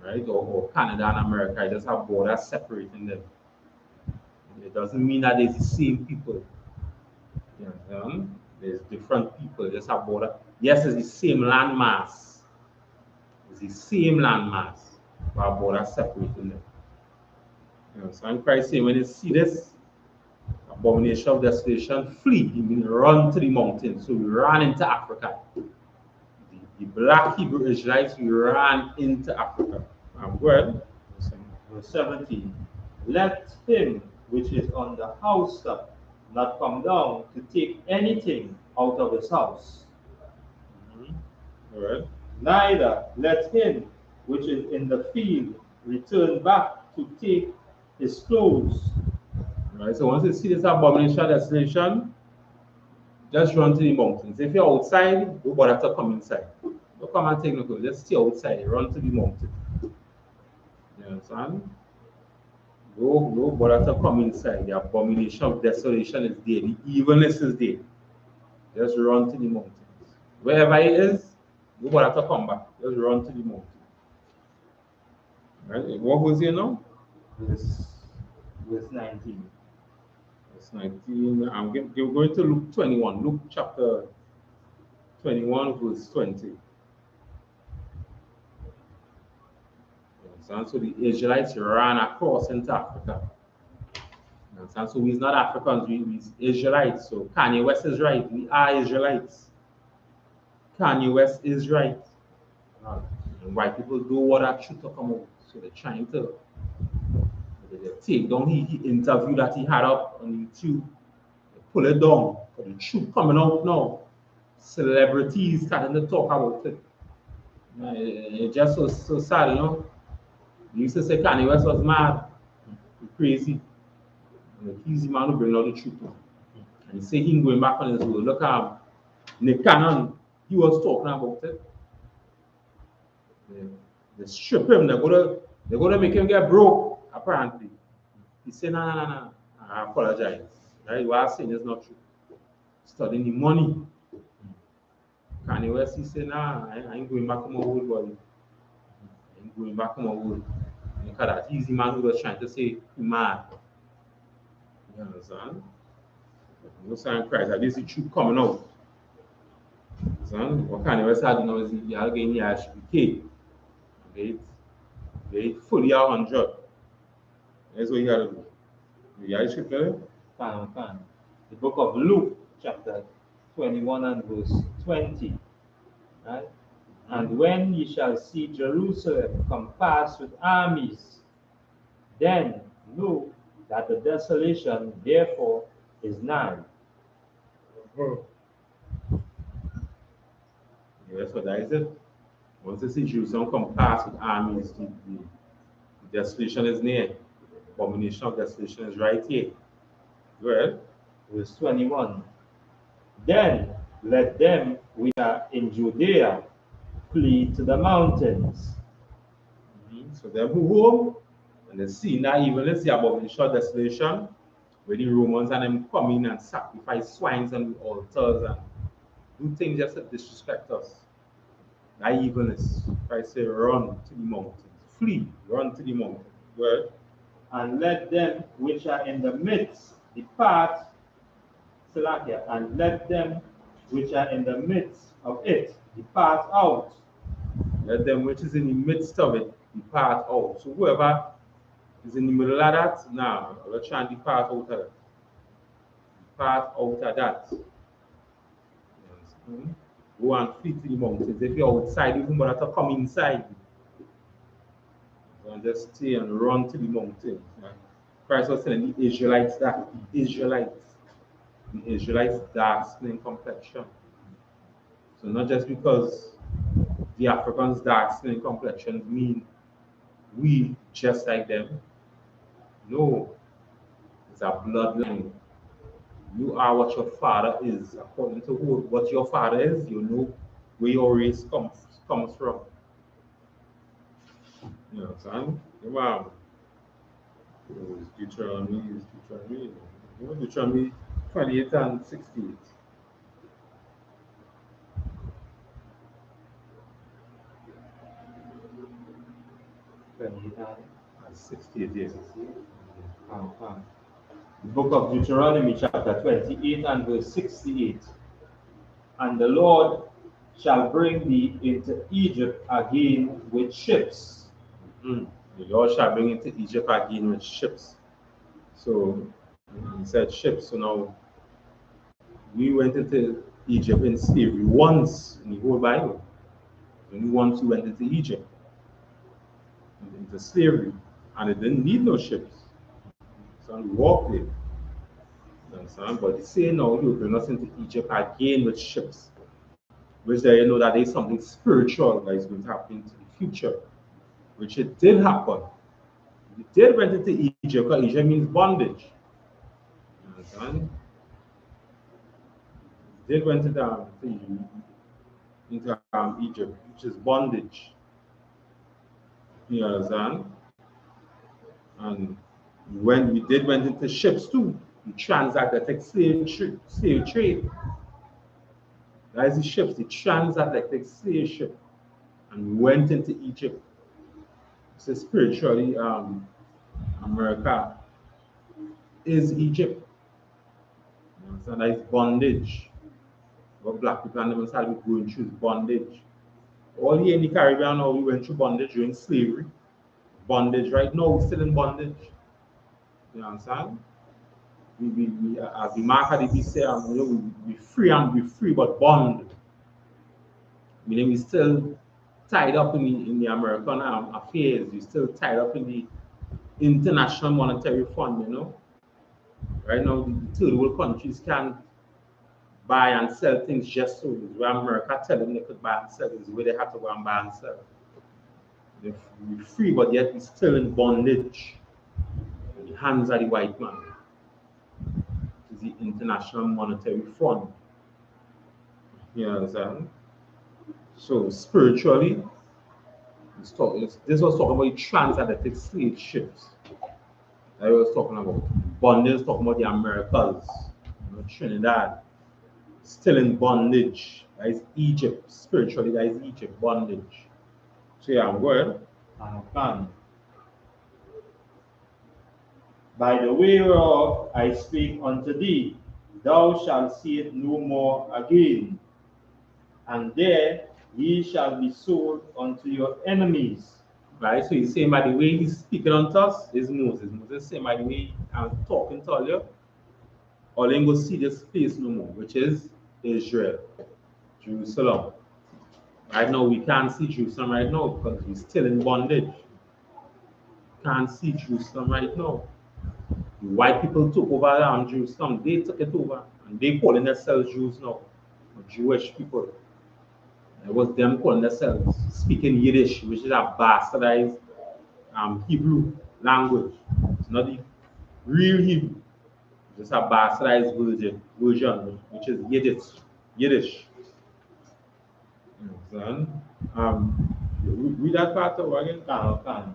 right? Or Canada and America, it just have borders separating them. It doesn't mean that it's the same people. You understand? There's different people, just have border. Yes, it's the same landmass. It's the same landmass, but borders separating them. You know, so I'm Christ saying when you see this abomination of desolation, flee. You mean run to the mountains. So we ran into Africa. The black Hebrew Israelites, we ran into Africa. Go ahead. Verse 17. Let him which is on the housetop not come down to take anything out of his house. All right. Neither let him which is in the field return back to take his clothes. All right. So once you see this abomination of desolation, just run to the mountains. If you're outside, don't bother to come inside. Don't come and take no clothes. Just stay outside. Run to the mountain. You understand? No bother to come inside. The abomination of desolation is there. The evilness is there. Just run to the mountains. Wherever it is, no bother to come back. Just run to the mountain. Right? What was here now? Verse 19. Verse 19. I'm going to Luke 21. Luke chapter 21, verse 20. So the Israelites ran across into Africa. So we're not Africans, we're Israelites. So Kanye West is right. We are Israelites. Kanye West is right. And white people don't want that truth to come out. So they're trying to they take down the interview that he had up on YouTube. They pull it down. But the truth coming out now. Celebrities starting to talk about it. It's just so sad, you know. You used to say Kanye West was mad, crazy. He's the man who bring out the truth. And he say him going back on his road. Look at Nick Cannon, he was talking about it. They strip him, they're gonna make him get broke, apparently. He said, no, I apologize. Right? What I'm saying is not true. Studying the money. Kanye West, he said, nah, I ain't going back on my old body. I ain't going back on my old. Look at that. He's the man who was trying to say, he mad. You understand? No sign Christ. At least the truth coming out. What Kanye West had now is he had getting the I.S.U.P.K. They fully 100. That's what you gotta do. You got scripture? Fine. The book of Luke, chapter 21 and verse 20. Right? And when ye shall see Jerusalem compassed with armies, then know that the desolation therefore is nigh. Yeah, so that is it. Once you see Jerusalem compassed with armies, the desolation is near. Abomination of desolation is right here. Go ahead. Verse 21. Then let them which are in Judea flee to the mountains. So they move home and they see now even let's see abomination of desolation where the Romans and them come in and sacrifice swines on the altars and do things just to disrespect us. That evilness. Christ say run to the mountains. Flee, run to the mountains. Go ahead. And let them which are in the midst depart, Salakia, and let them which are in the midst of it depart out. Let them which is in the midst of it depart out. So whoever is in the middle of that, now let's try and depart out of that. Depart out of that. Yes. Go and flee to the mountains. If you're outside, you won't have to come inside. And just stay and run to the mountains. Christ was telling the Israelites that the Israelites dark skin complexion. So not just because the Africans dark skin complexion mean we just like them. No, it's a bloodline. You are what your father is. According to what your father is, you know where your race comes from. You know, son? Your mom. Deuteronomy. Deuteronomy 28 and 68. 68 years. The book of Deuteronomy, chapter 28 and verse 68. And the Lord shall bring thee into Egypt again with ships. The Lord shall bring into Egypt again with ships. So he said ships. So now we went into Egypt in slavery once in the whole Bible. Only once we went into Egypt, into slavery, and it didn't need no ships. So we walked there. You understand? But he's saying now he will bring us into Egypt again with ships. Which there you know that there's something spiritual that is going to happen into the future. Which it did happen. We did went into Egypt, because Egypt means bondage. You understand? We did went into Egypt, which is bondage. You understand? And when we did went into ships too, the transatlantic slave trade. That is the ships, the transatlantic slave ship. And we went into Egypt. So spiritually, America is Egypt. You understand? That is bondage. What black people and them started going through bondage. All here in the Caribbean now, we went through bondage during slavery. Bondage right now, we're still in bondage. You understand? We as the mark of the beast say, we free but bond. Meaning we still tied up in the American affairs. We still tied up in the International Monetary Fund. Right now the third world countries can buy and sell things just so. Where America tell them they could buy and sell is where they have to go and buy and sell. We're free, but yet we're still in bondage in the hands of the white man. It is the International Monetary Fund. You understand? So spiritually, this was talking about transatlantic slave ships. I was talking about bondage, talking about the Americas, Trinidad, still in bondage. That is Egypt. Spiritually, that is Egypt, bondage. So yeah, I'm good. By the way whereof I speak unto thee, thou shalt see it no more again. And there ye shall be sold unto your enemies. Right, so he's saying by the way he's speaking unto us is Moses. Moses saying by the way I'm talking to all you go see this place no more, which is Israel, Jerusalem. Right now we can't see Jerusalem right now because we're still in bondage. Can't see Jerusalem right now. The white people took over Jerusalem, they took it over, and they calling themselves Jews now, Jewish people. It was them calling themselves speaking Yiddish, which is a bastardized Hebrew language. It's not the real Hebrew. It's just a bastardized version, which is Yiddish. Read that part over again. Can.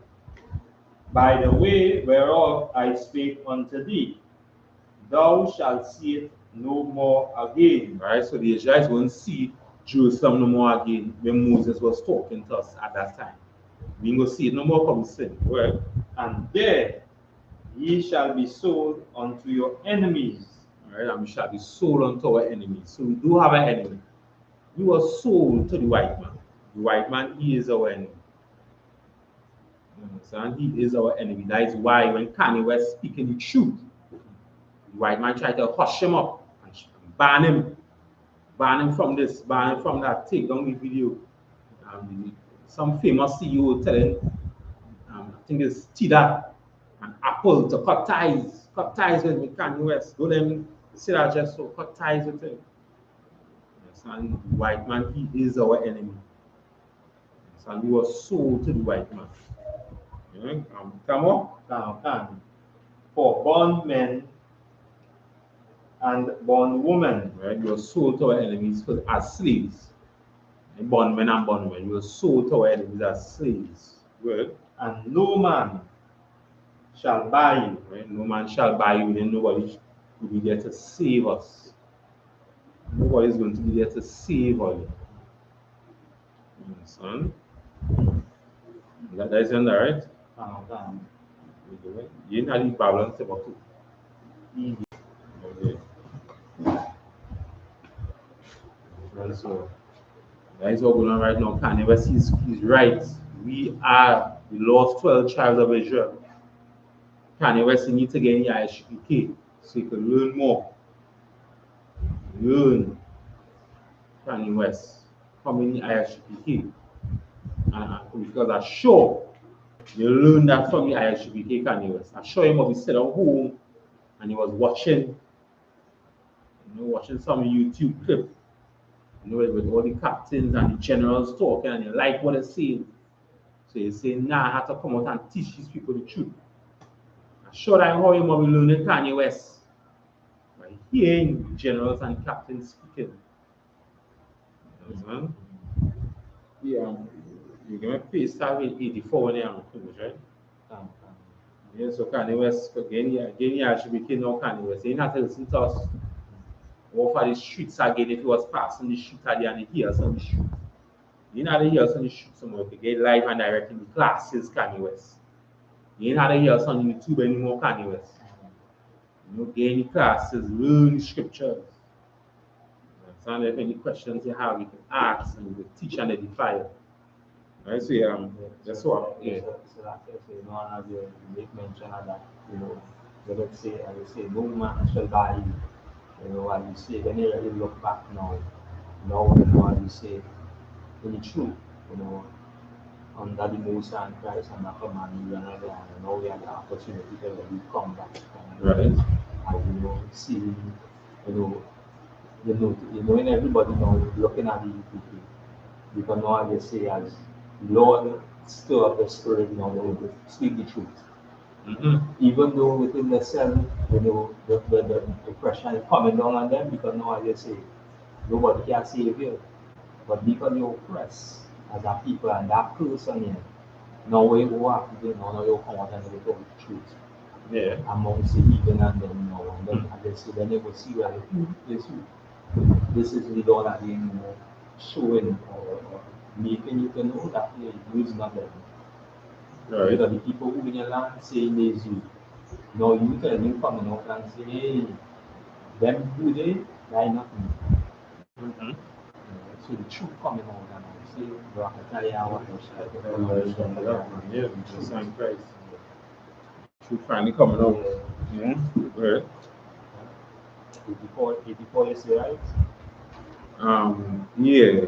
By the way whereof I speak unto thee, thou shalt see it no more again. Right, so the Israelites won't see Jerusalem no more again when Moses was talking to us at that time. We ain't gonna see it no more from sin. Right? And there ye shall be sold unto your enemies. Right, and we shall be sold unto our enemies. So we do have an enemy. We were sold to the white man. The white man, he is our enemy. You understand? He is our enemy. That is why when Kanye was speaking the truth, the white man tried to hush him up and ban him from this, ban him from that, take down the video. Some famous CEO telling, I think it's TITHES and Apple to cut ties with Kanye West. Don't let him say that just so, cut ties with him. And the white man, he is our enemy. So we were sold to the white man. Come on. For bondmen and bondwomen. Right? We were sold to our enemies as slaves. Bondmen and bondwomen. We were sold to our enemies as slaves. Good. And no man shall buy you. Right? No man shall buy you, and nobody will be there to save us. Nobody is going to be there to save us. You understand? That is in there, right? You know the balance about two. Okay. Right, so that is what going on right now. Kanye West is right. We are the lost 12 tribes of Israel. Kanye West need to get in the I.S.U.P.K so you can learn more. Learn Kanye West come in the I.S.U.P.K. Because I'm sure you learn that from the I.S.U.P.K Kanye West. I'm sure you must be sitting at home and he was watching, watching some YouTube clip, with all the captains and the generals talking, and you like what they're saying. So you say, nah, I have to come out and teach these people the truth. I'm sure that how you must be learning Kanye West by hearing the generals and captains speaking. You know, yeah, you're going to pay start with 84 when you're finished, right? Yeah, so Kanye West, again, I.S.U.P.K now Kanye West. He not to listen to us. Walk for the streets again if he was passing the street again and he hears on the street. You know how to hear us on the street somewhere, if you get live and direct in the classes, Kanye West. You know how to hear us on YouTube anymore, Kanye West. Get any classes, learn scriptures. So if any questions you have, you can ask and we will teach and edify. Right, so that's what. Yeah. So that's it. So, as you make mention of that, let's say, I would say, no man shall buy you. As you say, when you really look back now, as you say, in the truth, under the Most High Christ and after man, and now we have the opportunity to really come back. Right. And, see, and everybody now looking at the people, you can know how you say, as Lord, stir up the spirit, to speak the truth. Even though within the cell, the pressure is coming down on them, because now, as you say, nobody can save you. But because you're oppressed as a people and that person here, now we go after them, now you come out and you tell the truth. Yeah. Amongst the heathen and them now, and then they say, then they will see where this is the Lord again, showing or making you to know that he is not them. Right. Because the people who in your land saying they is you. Now you tell them coming out and say, hey, them who they are not me. So the truth coming out and I say, Rakataya, what Yeah, the same Christ. Truth finally coming out. Yeah. Right. 84 you say, right? Yeah.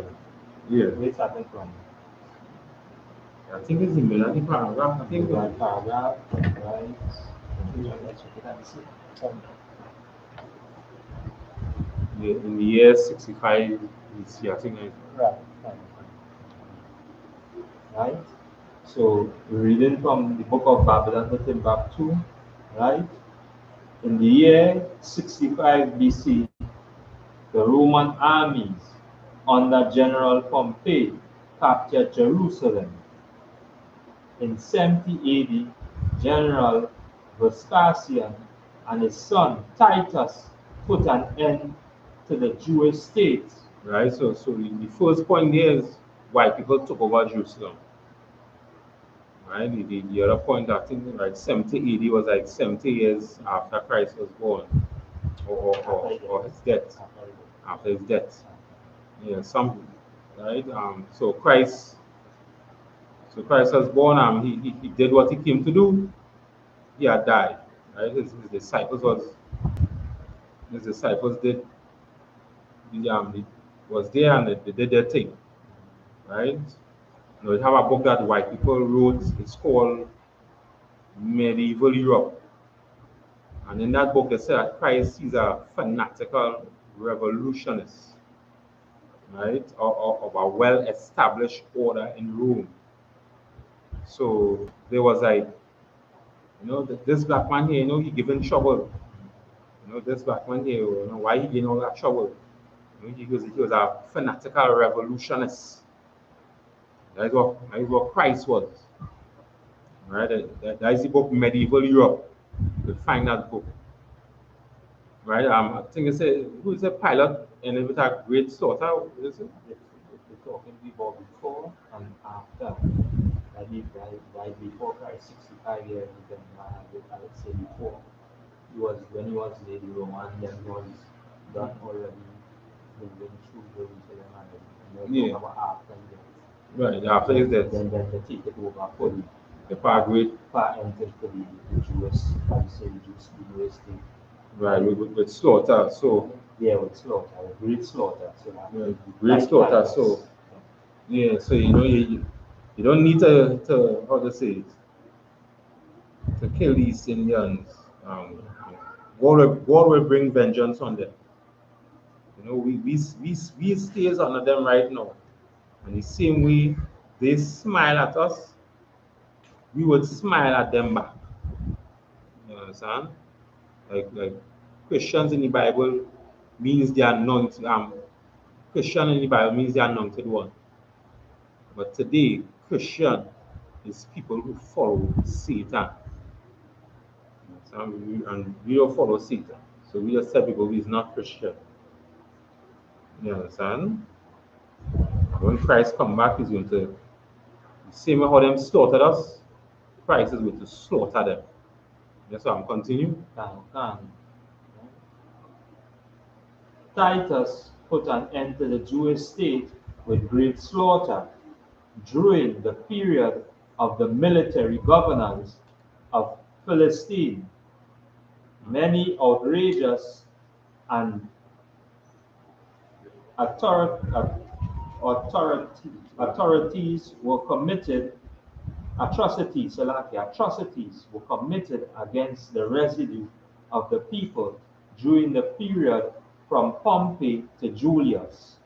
Where it's happening from? I think it's in the paragraph. I think Right paragraph, right? Let's check it out and see. in the year 65 BC, I think. Right? So, reading from the book of Babylon, written back 2, right? In the year 65 BC, the Roman armies under General Pompey captured Jerusalem. In 70 AD, General Vespasian and his son Titus put an end to the Jewish state. Right, so the first point there is white people took over Jerusalem. Right, the other point, I think, like 70 AD was like 70 years after Christ was born, or his death, after his death. Yeah, something, right? So Christ was born. He did what he came to do. He had died. Right, his disciples did was there and they did their thing. Right. We have a book that white people wrote. It's called Medieval Europe. And in that book, they say that Christ is a fanatical revolutionist, right? Of a well-established order in Rome. So there was like, this black man here, he given trouble. This black man here, why he getting all that trouble? He was a fanatical revolutionist. That is what Christ was. Right? That is the book Medieval Europe. You could find that book. Right? I think it's who is a pilot and it was a great slaughter, is it? We're talking about before and after. Like died before Christ, 65 years, then I would say before. When he was there, the Roman then was done already moving through Jerusalem and then Yeah. about after his death. Right, after his death. Then they take it over fully. The Far entered for the Jewish, how you say, the Jewish university. right, with slaughter, so. Yeah, with slaughter, with great slaughter. So that, Yeah, great slaughter, Titus. so. Yeah, so you don't need to how to say it, to kill these Indians. God will bring vengeance on them. We stays under them right now. And the same way they smile at us, we would smile at them back. You understand? Like Christians in the Bible means the anointed. Christian in the Bible means the anointed one. But today, Christian is people who follow Satan. And we don't follow Satan. So we just tell people he's not Christian. You understand? When Christ come back, he's going to, the same way how them slaughtered us, Christ is going to slaughter them. That's why I'm continuing. Titus put an end to the Jewish state with great slaughter during the period of the military governance of Philistine. Many outrageous and authorities were committed, atrocities were committed against the residue of the people during the period from Pompey to Julius.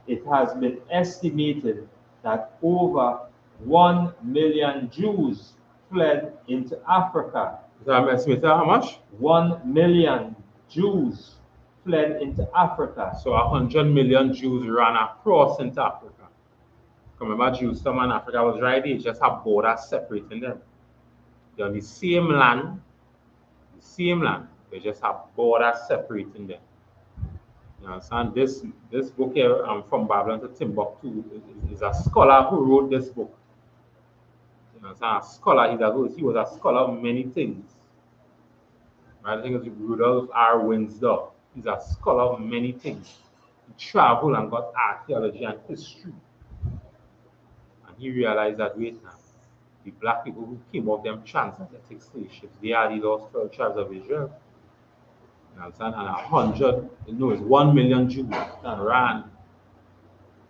It has been estimated that over 1 million Jews fled into Africa. Is that estimated how much? 1 million Jews fled into Africa. So 100 million Jews ran across into Africa. Remember, Jerusalem and Africa was right there, just have borders separating them. They're on the same land, they just have borders separating them. You understand? This book here, From Babylon to Timbuktu, is a scholar who wrote this book. You understand? A scholar, he was a scholar of many things. Right? I think it's Rudolph R. Winslow. He's a scholar of many things. He traveled and got archaeology and history. And he realized that, wait now, the black people who came off them transatlantic slave ships, they are the lost 12 tribes of Israel. You understand? And it's 1 million Jews ran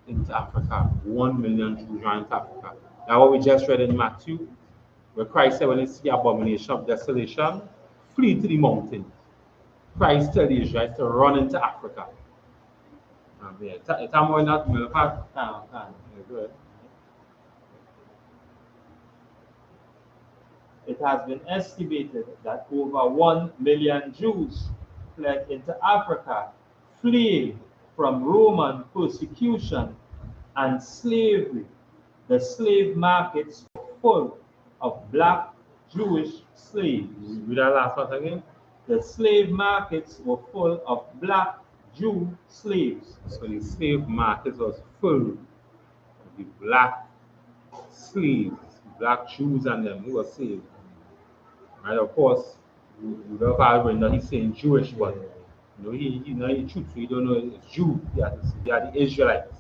into Africa. 1 million Jews ran into Africa. Now what we just read in Matthew, where Christ said when you see the abomination of desolation, flee to the mountains. Christ tell the Israelites to run into Africa. It's more not good. It has been estimated that over 1 million Jews fled into Africa, fleeing from Roman persecution and slavery. The slave markets were full of black Jewish slaves. Read that last one again. The slave markets were full of black Jew slaves. So the slave market was full of the black slaves, black Jews and them who were saved. And of course, you don't have when he's saying Jewish, but he truthfully don't know it's Jew. They are the Israelites.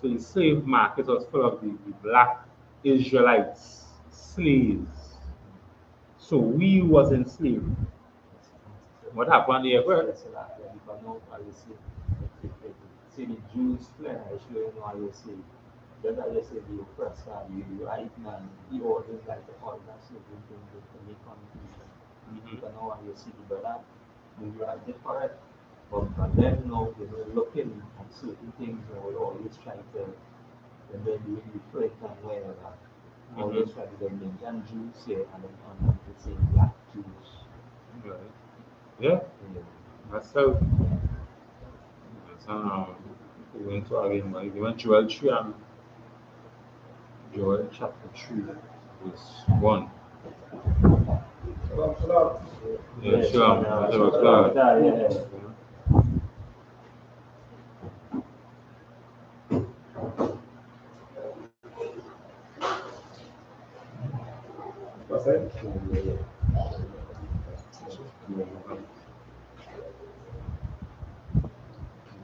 So the slave market was full of the black Israelites, slaves. So we was enslaved. What happened here? See the Jews fled, I show you know how you see. Then I just say the oppressed are the right man, he orders like the all that so we can get to make confusion. You can know how you see the brother, you are different. But for them now, looking at certain things, they will always try to, and then doing the print and whatever, always try to get Indian Jews here and then on the same black Jews. Right. Yeah. That's how. We went to again, we went to Joel 3 and Joel chapter 3, verse 1. Yeah, sure.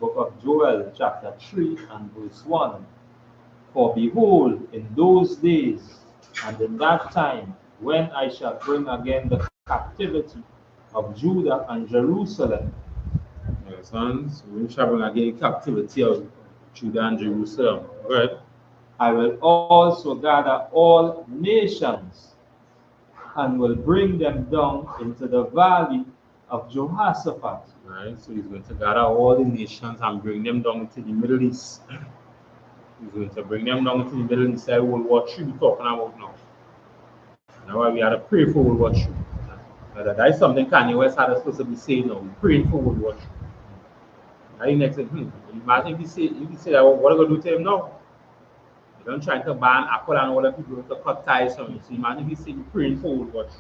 Book of Joel, chapter 3 and verse 1. For behold, in those days and in that time, when I shall bring again the captivity of Judah and Jerusalem, Yes, sons, we shall bring again captivity of Judah and Jerusalem. Right? I will also gather all nations and will bring them down into the valley of Jehoshaphat. Right? So he's going to gather all the nations and bring them down to the Middle East. He's going to bring them down to the Middle East. That World War III we're talking about now. Now we had to pray for World War III. That is something Kanye West had supposed to be saying now. We're praying for World War III. Now the next thing, imagine if he say that, what are we going to do to him now? They don't try to ban Apple and other people to cut ties from him. So imagine if he say we're praying for World War III.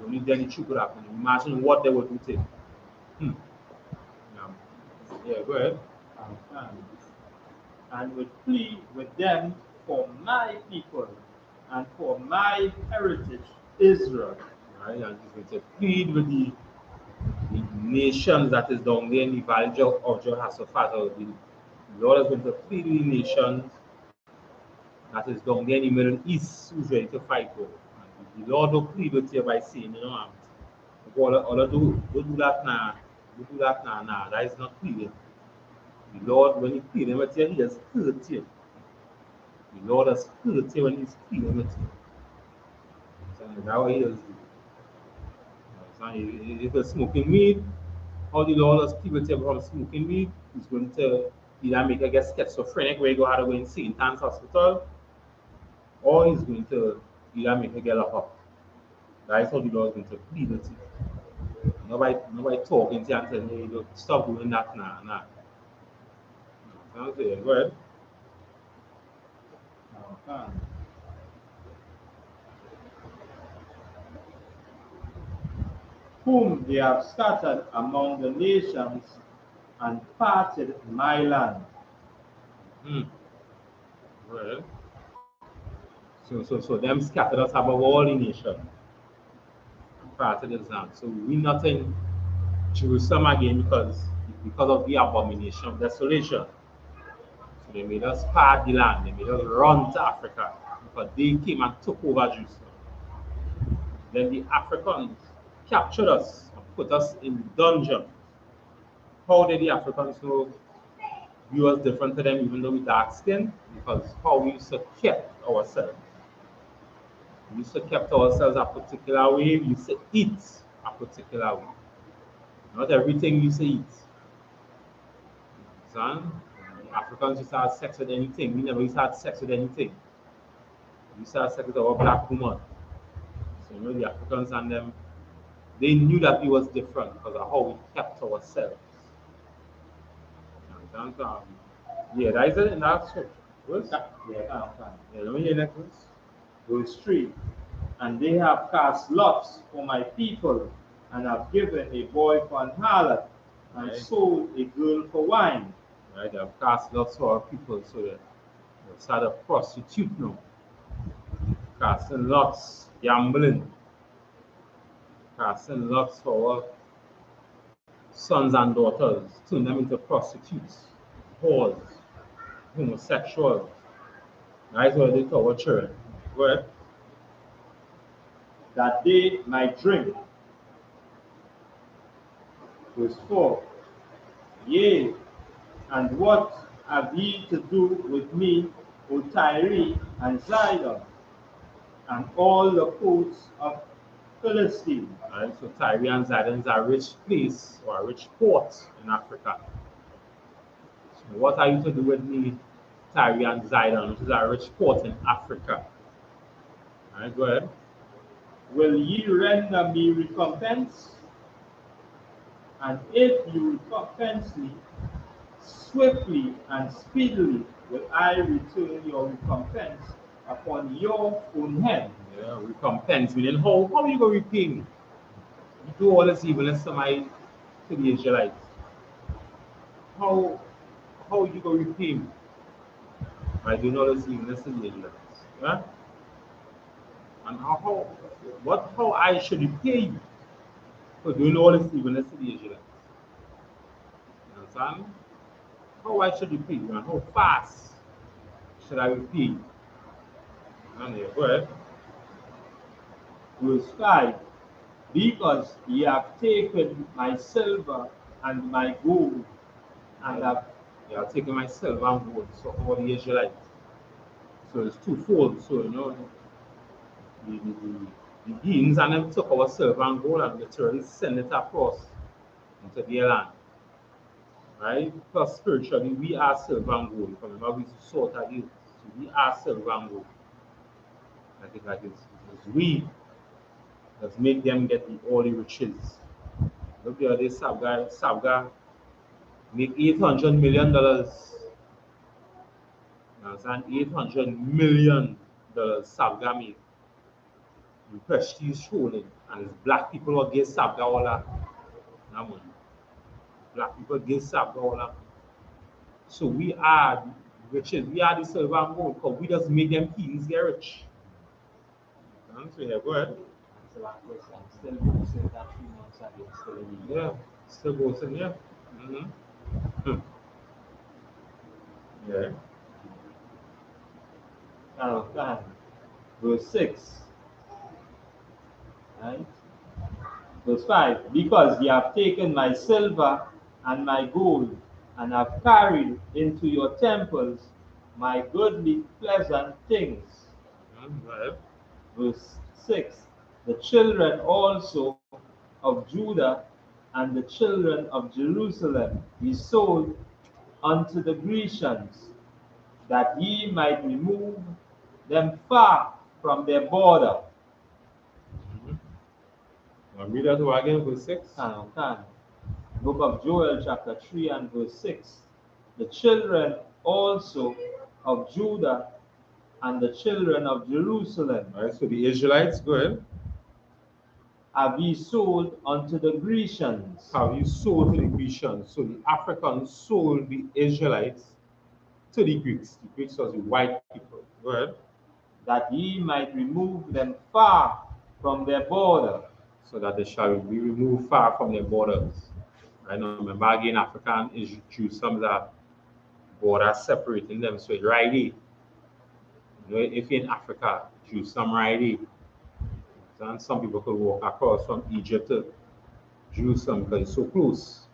Only then the truth could happen. Imagine what they would do to him. Yeah, go ahead. And will plead with them for my people and for my heritage, Israel. Right? And he's going to plead with the nations that is down there in the valley of Jehoshaphat. Or the Lord is going to plead with the nations that is down there in the Middle East who's ready to fight war. And the Lord will plead with you by saying, all do that now. Do that now. Nah, that is not pleading. The Lord, when he pleading with you, he has hurt you. The Lord has hurt you when he's pleading with you. So that's what he is. If you're smoking weed, how the Lord has pleaded with you from smoking weed, he's going to either make you get schizophrenic where you go to go in St. Anne's Hospital, or he's going to either make you get locked up. That is how the Lord is going to plead with you. Nobody talking to you and telling you, stop doing that now. Nah. Okay, go ahead. Whom they have scattered among the nations and parted my land. Well, so them scattered us above all the nation. Parted his land. So we not in Jerusalem again because of the abomination of desolation. So they made us part the land. They made us run to Africa because they came and took over Jerusalem. Then the Africans captured us and put us in dungeon. How did the Africans know we was different to them even though we dark skin? Because how we used to keep ourselves. We used to keep ourselves a particular way, we used to eat a particular way. Not everything we used to eat. Son, Africans used to have sex with anything. We never used to have sex with anything. We used to have sex with our black woman. So the Africans and them, they knew that we was different because of how we kept ourselves. Yeah, that is it in that scripture. Yeah, let me hear next verse. verse 3. And they have cast lots for my people, and have given a boy for an harlot, and sold a girl for wine. Right, they have cast lots for our people, so that they start a prostitute now. Casting lots, gambling, casting lots for our sons and daughters, turn them into prostitutes, whores, homosexuals. That's what they call our children. Go ahead. That they might drink. Verse 4. Yea, and what have ye to do with me, O Tyre and Zidon, and all the coasts of Philistine? Right, so Tyre and Zidon is a rich place or a rich port in Africa. So what are you to do with me, Tyre and Zidon, which is a rich port in Africa? Alright, go ahead. Will ye render me recompense? And if you recompense me, swiftly and speedily will I return your recompense upon your own head. Yeah, recompense me. Then how are you going to repay me? You do all this evilness to the Israelites. How are you going to repay me? By doing all this evilness to the Israelites. Yeah? And how I should repay you for doing all this evilness to the Israelites? You understand? How I should repay you and how fast should I repay you? And here, go ahead. Verse 5. Because ye have taken my silver and my gold, and have They are taking my silver and gold, so all the Israelites. So it's twofold. So the beings and them took our silver and gold and literally sent it across into their land. Right? Because spiritually we are silver and gold. Remember we sought at you. So we are silver and gold. It's we that make them get all the riches. Look here, this Sabga make $800 million. You understand? $800 million Sabga made. The prestige holding. And it's black people who give Sabga all that money. Black people give Sabga all that. So we are riches. We are the silver and gold because we just make them kings get rich. So yeah, go ahead. answer that question. Still boasting that 3 months ago, still in the Yeah, still boasting, yeah. Mm-hmm. Yeah. Verse 6. Right? Verse 5. Because ye have taken my silver and my gold, and have carried into your temples my goodly pleasant things. Go ahead. Verse 6. The children also of Judah and the children of Jerusalem ye sold unto the Grecians, that ye might remove them far from their border. Read that one again, verse 6. Book of Joel, chapter 3 and verse 6. The children also of Judah and the children of Jerusalem All right, so the Israelites, go ahead. have ye sold unto the Grecians. Have you sold to the Grecians? So the Africans sold the Israelites to the Greeks. The Greeks was the white people. Go ahead. That ye might remove them far from their border. So that they shall be removed far from their borders. I know, remember again, African is Jews, some that border separating them. So it's right here. If you're in Africa, Jews, some right here. And some people could walk across from Egypt to Jerusalem because it's so close.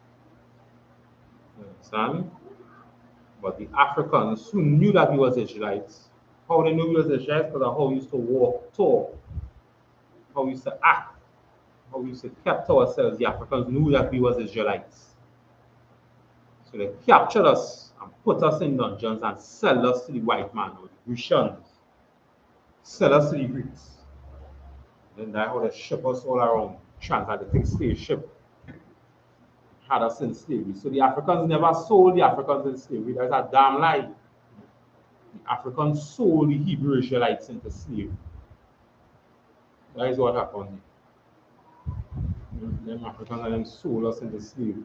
You understand? But the Africans who knew that we was Israelites, how they knew we was Israelites? Because of how we used to walk, talk, how we used to act, how we used to kept ourselves. The Africans knew that we was Israelites. So they captured us and put us in dungeons and sell us to the white man or the Grecians. Sell us to the Greeks. Then that's how they ship us all around, transatlantic slave ship. Had us in slavery. So the Africans never sold the Africans in slavery. That's a damn lie. The Africans sold the Hebrew Israelites into slavery. That is what happened. Them Africans and them sold us into slavery.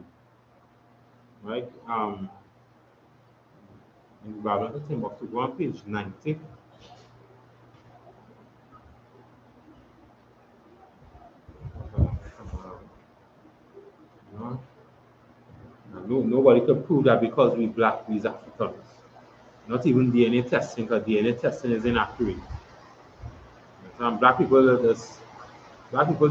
Right? In the Bible, I think up to go on page 90. Nobody could prove that because we black, we's Africans. Not even DNA testing, because DNA testing is inaccurate. Some black people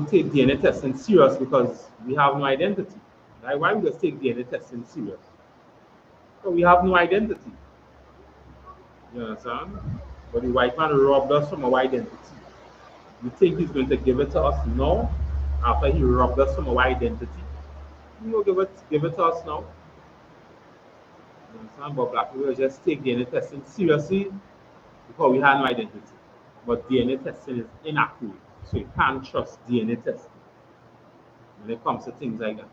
take DNA testing serious because we have no identity. Like, why we just take DNA testing serious? So we have no identity. You understand? But the white man robbed us from our identity. You think he's going to give it to us now? After he robbed us from our identity? He will give it to us now. You understand? But black people just take DNA testing seriously because we had no identity. But DNA testing is inaccurate. So you can't trust DNA testing when it comes to things like that.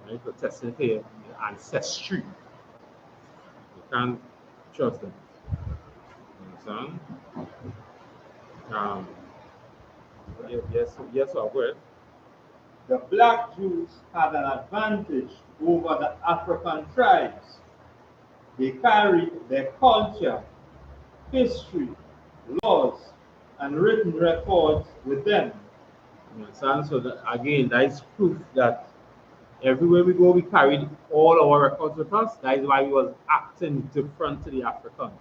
Right? For testing for your ancestry. You can't trust them. You understand? Yes, I'll go ahead. The black Jews had an advantage over the African tribes. They carried their culture, history, laws, and written records with them. You understand? So that, again, that is proof that everywhere we go, we carried all our records with us. That is why we was acting different to the Africans.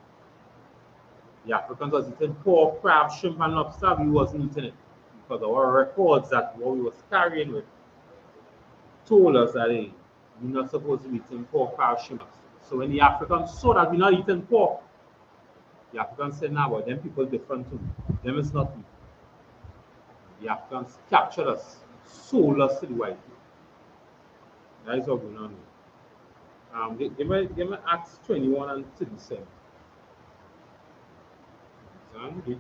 The Africans was eating pork, crab, shrimp, and lobster. We wasn't eating it because our records that what we was carrying with told us that hey, we're not supposed to be eating pork, crab, shrimp. So when the Africans saw that we're not eating pork, the Africans said, "Nah, but them people different too. Them is not me." The Africans captured us, sold us to the white people. That is what going on here. Give me Acts 21 and 37.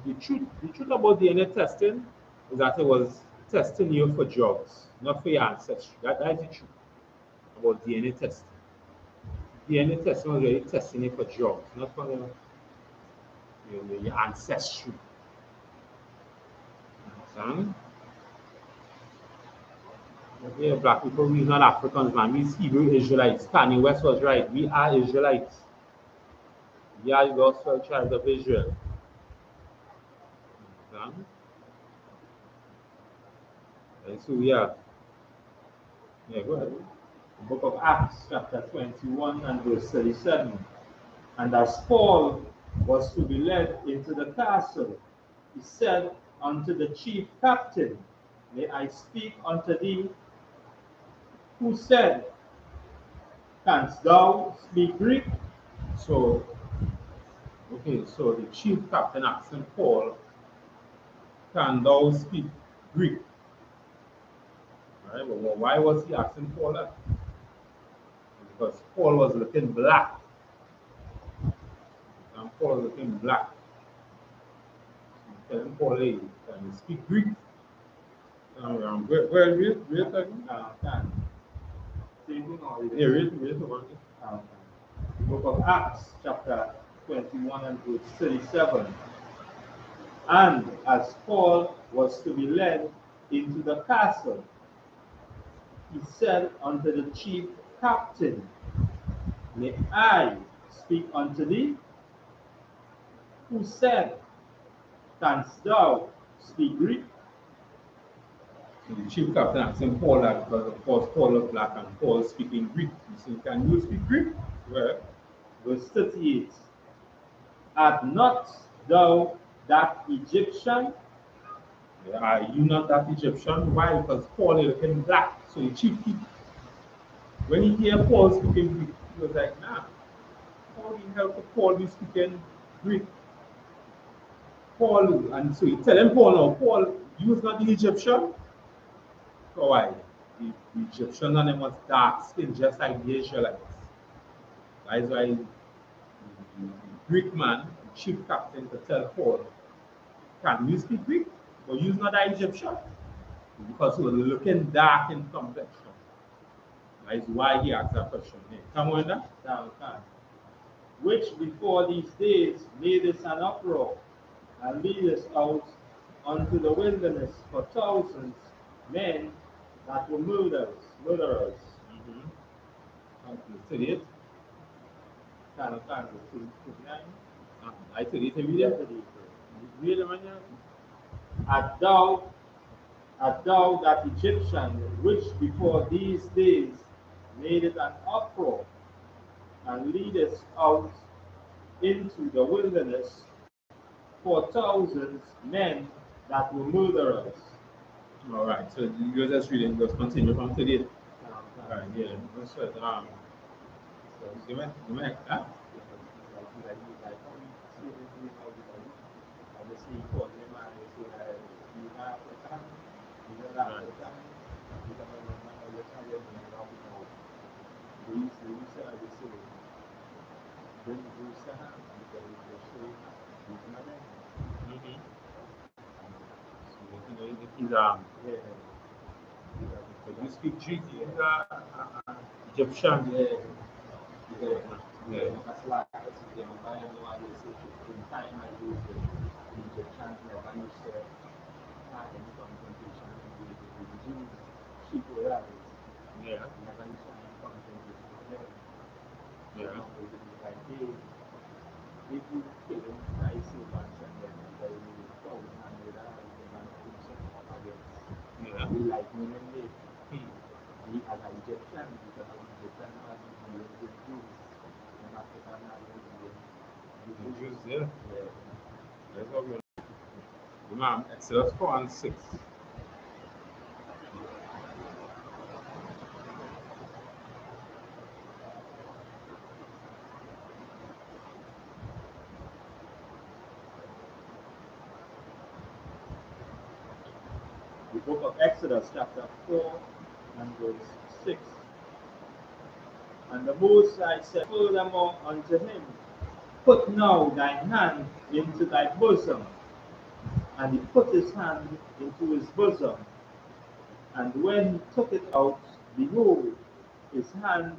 The truth about DNA testing is that it was testing you for drugs, not for your ancestry. That is the truth about DNA testing. DNA testing was really testing you for drugs, not for your ancestry. Understand? Yeah, black people, we not Africans, man. We Hebrew Israelites. Kanye West was right. We are Israelites. We are the gospel tribes of Israel. Understand? And so we are. Yeah, go ahead. The book of Acts, chapter 21 and verse 37. And as Paul was to be led into the castle, he said unto the chief captain, May I speak unto thee? Who said, Canst thou speak Greek? So, okay, so the chief captain asking Paul, can thou speak Greek? All right, but why was he asking Paul that? Because Paul was looking black. And Paul was looking black. Telling Paul, hey, can you speak Greek? Where read again? Can. Same thing or Yeah, read the word. The book of Acts, chapter 21 and verse 37. And as Paul was to be led into the castle, he said unto the chief captain, May I speak unto thee? Who said, Canst thou speak Greek? So the chief captain asking Paul that because of course Paul was black and Paul speaking Greek. He said, can you speak Greek? Well, Verse 38. Art not thou that Egyptian? are you not that Egyptian? Why? Because Paul is looking black. So the chief, when he hear Paul speaking Greek, he was like, nah, how the hell could Paul be speaking Greek? Paul, and so he telling Paul now, Paul, you is not the Egyptian? So why? The Egyptian and them was dark skin, just like the Israelites. That is why the Greek man, the chief captain, to tell Paul, can you speak Greek? But you're not an Egyptian. Because he was looking dark in complexion. That is why he asked that question. Hey, come on that? Thou canst. Which before these days madest an uproar, and leadest out unto the wilderness for thousands men that were murderers. You study it? Can 39. I study it every day. Read it, man. Art thou that Egyptian which before these days made it an uproar, and leadest out into the wilderness for thousands men that were murderers? All right, so you're just reading, just continue from today. All right, yeah. That's right. You might, huh? He's you speak Greek, he's Egyptian. Yeah. That's why the Bible says in time I use the Egyptians never used to have any confrontation with the Jews. Sheep were rabbits. Yeah. Never used to have any confrontation with them. Yeah. Like they do kill them, I see once and then they will go and Yeah. We like women made. We as an Egyptian, because an Egyptian has dealing with Jews. An African has The Jews, yeah. Yeah. That's what we Imam, Exodus 4 and 6. The book of Exodus, chapter 4 and verse 6. And the Most High said furthermore unto him, Put now thine hand into thy bosom. And he put his hand into his bosom. And when he took it out, behold, his hand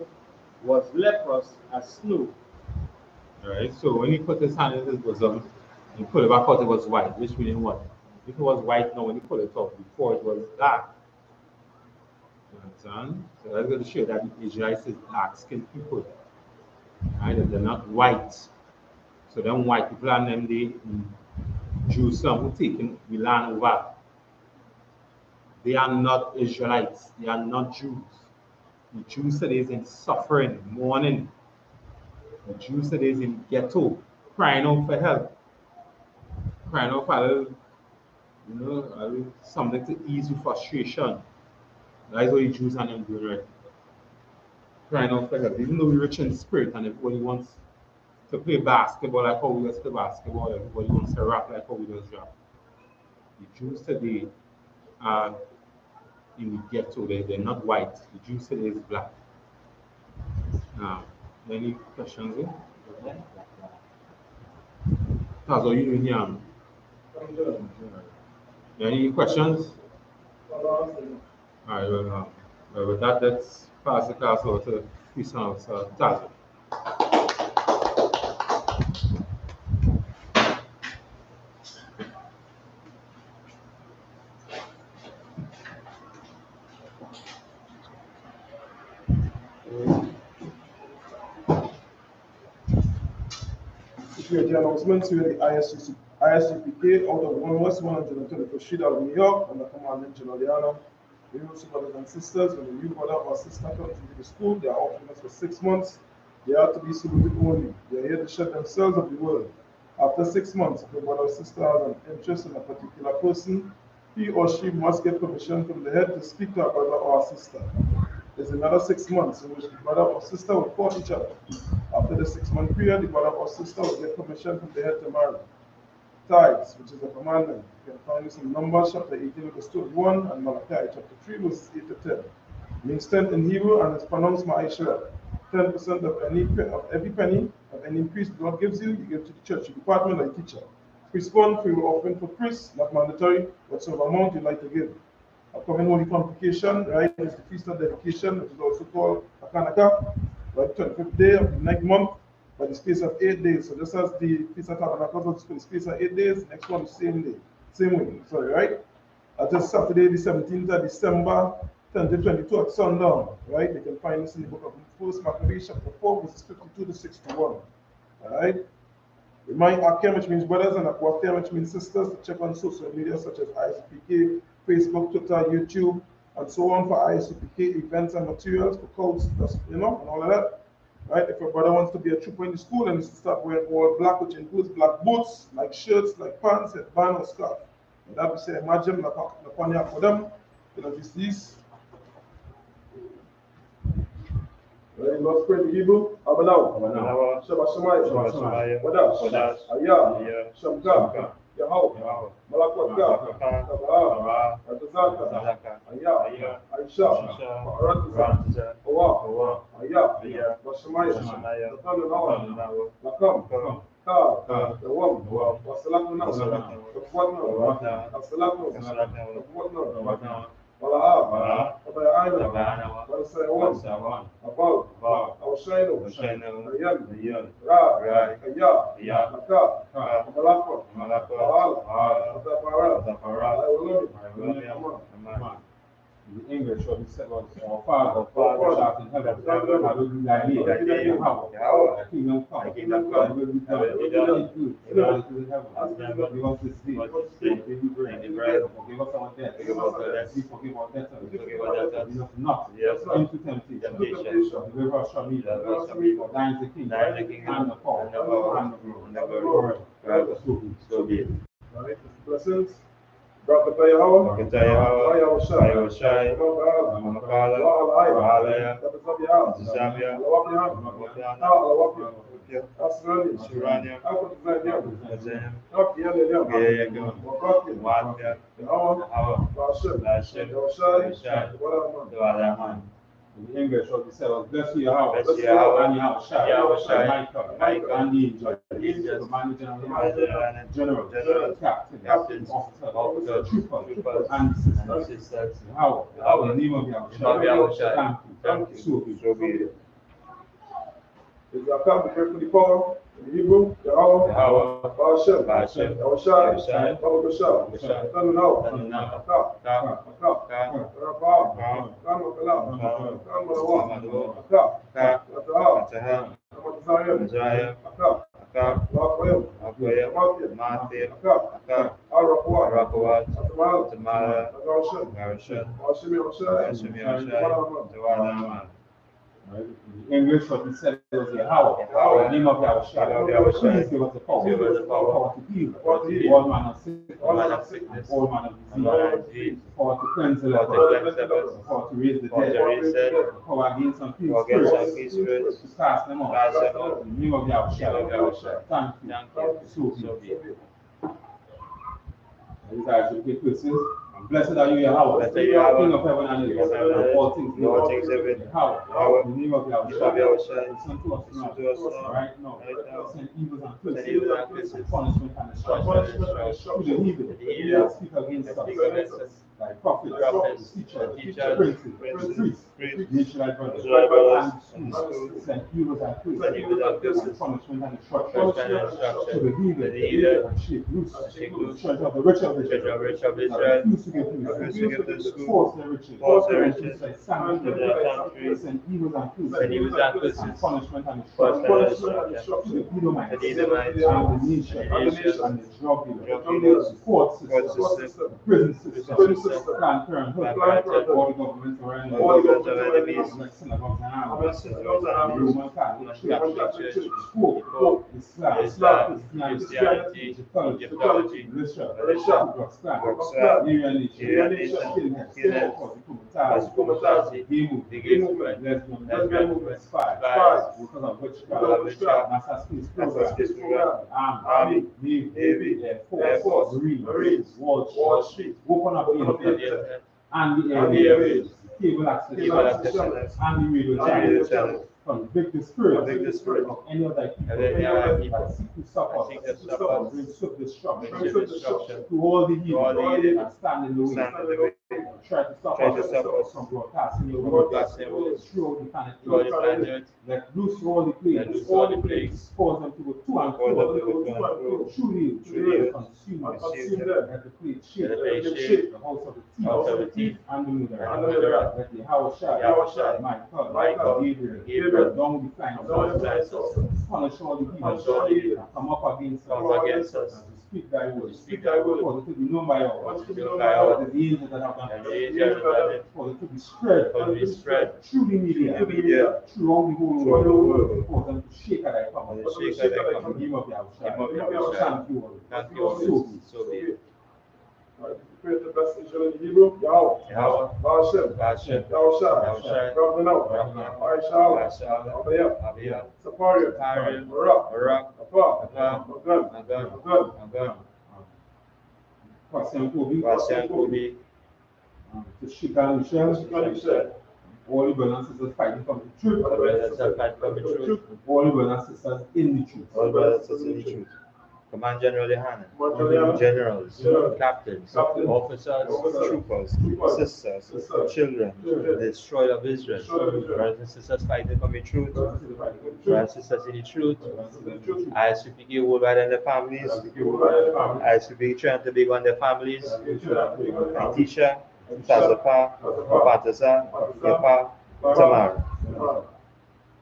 was leprous as snow. Alright, so when he put his hand in his bosom, he pulled it back out, it was white, which means what? If it was white now, when he pulled it out, before it was dark. You understand? So that's going to show that the Israelites is dark skinned people. Right? And they're not white. So them white people and them the Jerusalem who taken the land over. They are not Israelites, they are not Jews. The Jews today is in suffering, mourning. The Jews today is in ghetto, crying out for help. Crying out for a little, a little something to ease your frustration. That is what the Jews and them doing right. Crying out for help. Even though we're rich in spirit and everybody wants to play basketball like how we just play basketball, everybody wants to rap like how we just rap. The Jews today are in the ghetto, they're not white. The Jews today is black. Any questions? That's all you doing here. Any questions? Alright, well, with that, let's pass the class over to Peace and Tazo. Security announcements here at the I.S.U.P.K out of 1 West 121st Street out of New York under Commandant GEN.YAHANNA. We also, brothers and sisters, when a new brother or sister comes into the school, they are offering us for 6 months. They are to be saluted only. They are here to shed themselves of the world. After 6 months, if a brother or sister has an interest in a particular person, he or she must get permission from the head to speak to a brother or a sister. There's another 6 months in which the brother or sister will court each other. After the 6-month period, the brother or sister will get permission from the head to marry. Tithes, which is a commandment. You can find this in Numbers chapter 18, verse 21, and Malachi chapter 3, verse 8 to 10. It means 10 in Hebrew and it's pronounced Ma'ishra. 10% of every penny of any increase God gives you, you give to the church, your department, or your teacher. Priest fund for your offering for priests, not mandatory, whatsoever amount you like to give. Upcoming Holy Convocation, right, is the Feast of Dedication, which is also called Akanaka, right, 25th day of the next month, by the space of 8 days. So just as the Feast of Tabernacles was for the space of 8 days, next one is same day, same way, sorry, right? Just Saturday, the 17th of December, 2022 at sundown, right? You can find this in the book of 1 Maccabees, chapter 4, verses 52 to 61, all right? Remind Akem, which means brothers, and Akwakem, which means sisters, to check on social media such as I.S.U.P.K, Facebook, Twitter, YouTube, and so on for I.S.U.P.K events and materials for codes, and all of that. Right? If a brother wants to be a trooper in the school and needs to start wearing all black, which includes black boots, like shirts, like pants, headband, or scarf. And that we say, imagine Napanya for them, just this. Right, Lord, pray the Hebrew. Abanaw. Shabbat Shemai. Wadash. Ayah. Shamka. Yahweh. Malakwaka. Tabaha. Atazaka. Ayah. Aisha. Paratza. Owa. Ayah. Bashemaya. Nathanawa. Lakam. Ka. Dawam. Wasalakuna. Takwatna. Asalakna. Takwatna. Wala'a, Tabayana, Walasayawan, Abal, Awshayno, Ayan, Ra, Aya, Naka, Malakwa, Baal, Tapara, Ayolami, The English what we said was our Father, Father, which art in heaven, hallowed be thy name. Thy name, Yahweh, Yahweh, thy kingdom come, thy kingdom thy come, will be thy will be done done, in earth in as earth it is in heaven. as in heaven. Give us this day Give us our this day daily bread. daily bread. Forgive us our debts, Forgive us our debts. we forgive our debtors. Forgive our debtors. Lead us not Lead us not into temptation, temptation. but deliver us from evil. Deliver us from evil. For thine is the kingdom, Thine is the kingdom, and the power, and the power, and the glory, and the glory, forever. so be it. Right? Blessings. Barakatah Yahweh. Barakatah Yahweh, I.S.U.P.K, Amakala, Wahalaya, Zabia, Suranya, Azem, Gayagam, Wadya, Hawa, Lashem, Yashai, Wadaman. In English, what we said was, bless you, Yahweh, Bless you, Yahweh, and Yahweh, Yahweh, Michael, and the angels, Commander General, Captains, Officers, Troopers, and Sisters, Yahweh, in the name of Yahweh, thank you, So be it. Is Zakah, be carefully called in Hebrew, Yahweh, Yahweh, Ba'ashem, Ba'ashem, Yahushai, Yahushai, Baba Bashar, Bashar, Tanunau, Tanunau, Akah, Ka, Akah, Ka, Rabah, Ka, Kan Wakala, Ka, Kan Manawa, Manawa, Akah, Ka, Ataha, Ataha, Amatazayim, Azariah, Akah, Aka, Lakoyim, Akoya, Amatia, Mathir, Akah, Aka, Arakwa, Arakawat, Atamala, Tamara, Agarashan, Garashan, Hashim Yahushai, Hashim Yashai, Zawadaman. In English, what we said was Yahweh, Yahweh, the name of Yahweh. Yahweh, Please give us the power, give us the power to heal, to heal, all manner of sickness, all manner of sickness, all manner of all manner of disease, power to cleanse the power to leper, cleanse lepers, power to raise the power to dead, raise the dead, power against unclean power against spirits, unclean spirits, to cast them out. cast them out. In the name of Yahweh. In the name of Yahweh. Thank you. Thank you. So be So it. be it. These are I.S.U.P.K Christians. And blessed are you, Yahweh, Blessed are you, Yahweh, King of heaven and King of heaven and earth, earth, all things all things living. Yahweh, in the name of In the name of Yahweh, Yahweh. listen to us Listen now, to us now. right now, Right now. send evils and Send curses, evils and curses, punishment and destruction to the evil to the evil that speak against that us, speak against us, like prophets, prophets, teachers, teachers, princes, princes, priests, the Israelite brothers, Israelite brothers, and and schools, send evils and Send evils and curses, curses, punishment and destruction punishment and to destruction the to the evil, evil, and shake loose and shake the loose treasure of the rich of the treasure Israel, of rich of that Israel, refuse to give to refuse to give to the school, force their riches, force their riches, into thy to sanctuary, their sanctuary, send evils and curses, send evils and curses, and punishment and punishment and destruction destruction to the Edomites, to the Edomites, and the nation, and the nations, and the drug drug dealers, dealers, the court court system, system, the prison prison system, system, Planned Parenthood, Planned Parenthood, all the governments around all the governments of enemies, like synagogues and armies, Masters the of armies, Roman Catholic Catholic Church, Church, Pope, Islam, Christianity, Egyptology, Egyptology, Militia, Militia, Ku Klux Klux Klan, Klan, Aryan Aryan Nation, Nation, Skinheads, Kumatazi, Gay Movement, the Gay Movement, Lesbian Movement, Spies, Workers of Witchcraft, NASA Space Program, Army, Navy, Air Force, Marines, Wall Street, Open Up the Internet, and the airwaves, cable access channels, and the radio channels, convict the spirit of any other people that seek to stop us, and bring swift destruction to all the evil that stand in the way, try to stop us from broadcasting your word throughout the planet, let loose all the plagues, cause them to go to and fro, truly consume them, let the plague shake the house of the thief and the murderer, let the Yahushua, Michael, Gabriel, down the flying punish all the evil, come up against us, and to speak thy word, for it to be known by all, the angels that have done it, for it to be spread through the media, throughout the whole world, for them to shake at thy power, in the name of Yahushua. Thank you all. So be it. Prepare the best Israel in Hebrew, Yahweh, Ba'ashem, Yahushai, Rabbanau, I.S.U.P.K, Abiyah, Saparia, Barak, Apa, Magan, Question Kobe, to Shika Michelle, all the brothers and sisters fighting from the truth, all the brothers and sisters in the truth, All brothers and sisters in the truth. Command General YAHANNA, generals, captains, officers, troopers, sisters, children, the destroyer of Israel, brothers and sisters fighting for the truth, brothers and sisters in the truth, I.S.U.P.K worldwide and their families, I.S.U.P.K trying to big on their families, the teacher, Sazafa, Patasa, Yapa, Tamar.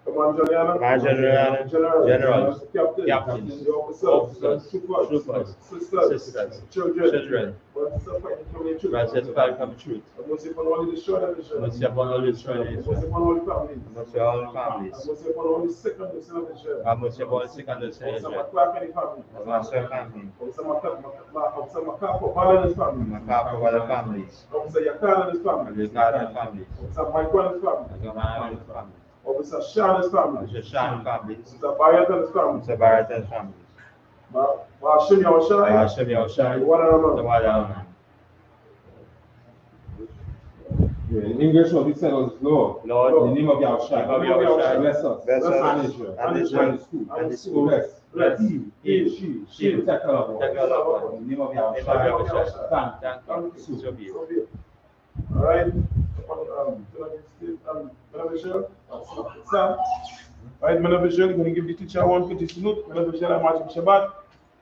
Command General, Command General, Generals, Captains, Officers, Troopers, Sisters, Children, Right set fire from truth. I must say upon all the destroyed of Israel. Must upon all the destroyed I must Israel. say upon all the families. Must all the I families. must say upon all the sick and the sin of Israel. I must upon the sick and the I sick must say my Israel. clerk and the family. Master family. I must say my clerk for Bala and his family. Macabre for the families. I must say Yakan and his family. The God and families. I must say Michael and his family. The man and the family. I must say Shan and his family. The Shan families. I must say Bayat and his family. The Barat and families. Hashem Yahushai. Hashem Yahushai. The one and The only. one and only. Yeah, in English, what he said was, Lord, Lord, in the name of Yahushua, in the name of Yahushua, bless us, bless us, and Israel, and Israel, Israel, and the school, and the school, bless, He, she, protect all of protect us, all of us. in the name of In the name of Yahushua, Yahushua. thank Thank you. So be it. So be it. All right. Sam. All right, Madam Visual, you're going to give the teacher one quick salute. Madam Visual, I march him Shabbat.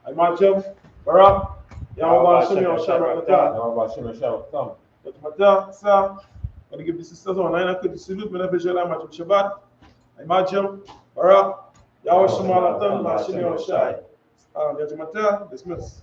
I march him. Barak. Yahweh Hashem Yahushua Rakatah. Yahweh Hashem Yahushua. Mata, sir. I'm going to give the sisters one line. I could salute. Madam Visual, I march him Shabbat. I march him. Barak. Yahweh Hashem Yahushua. Hashem Yahushua. Mata, dismiss.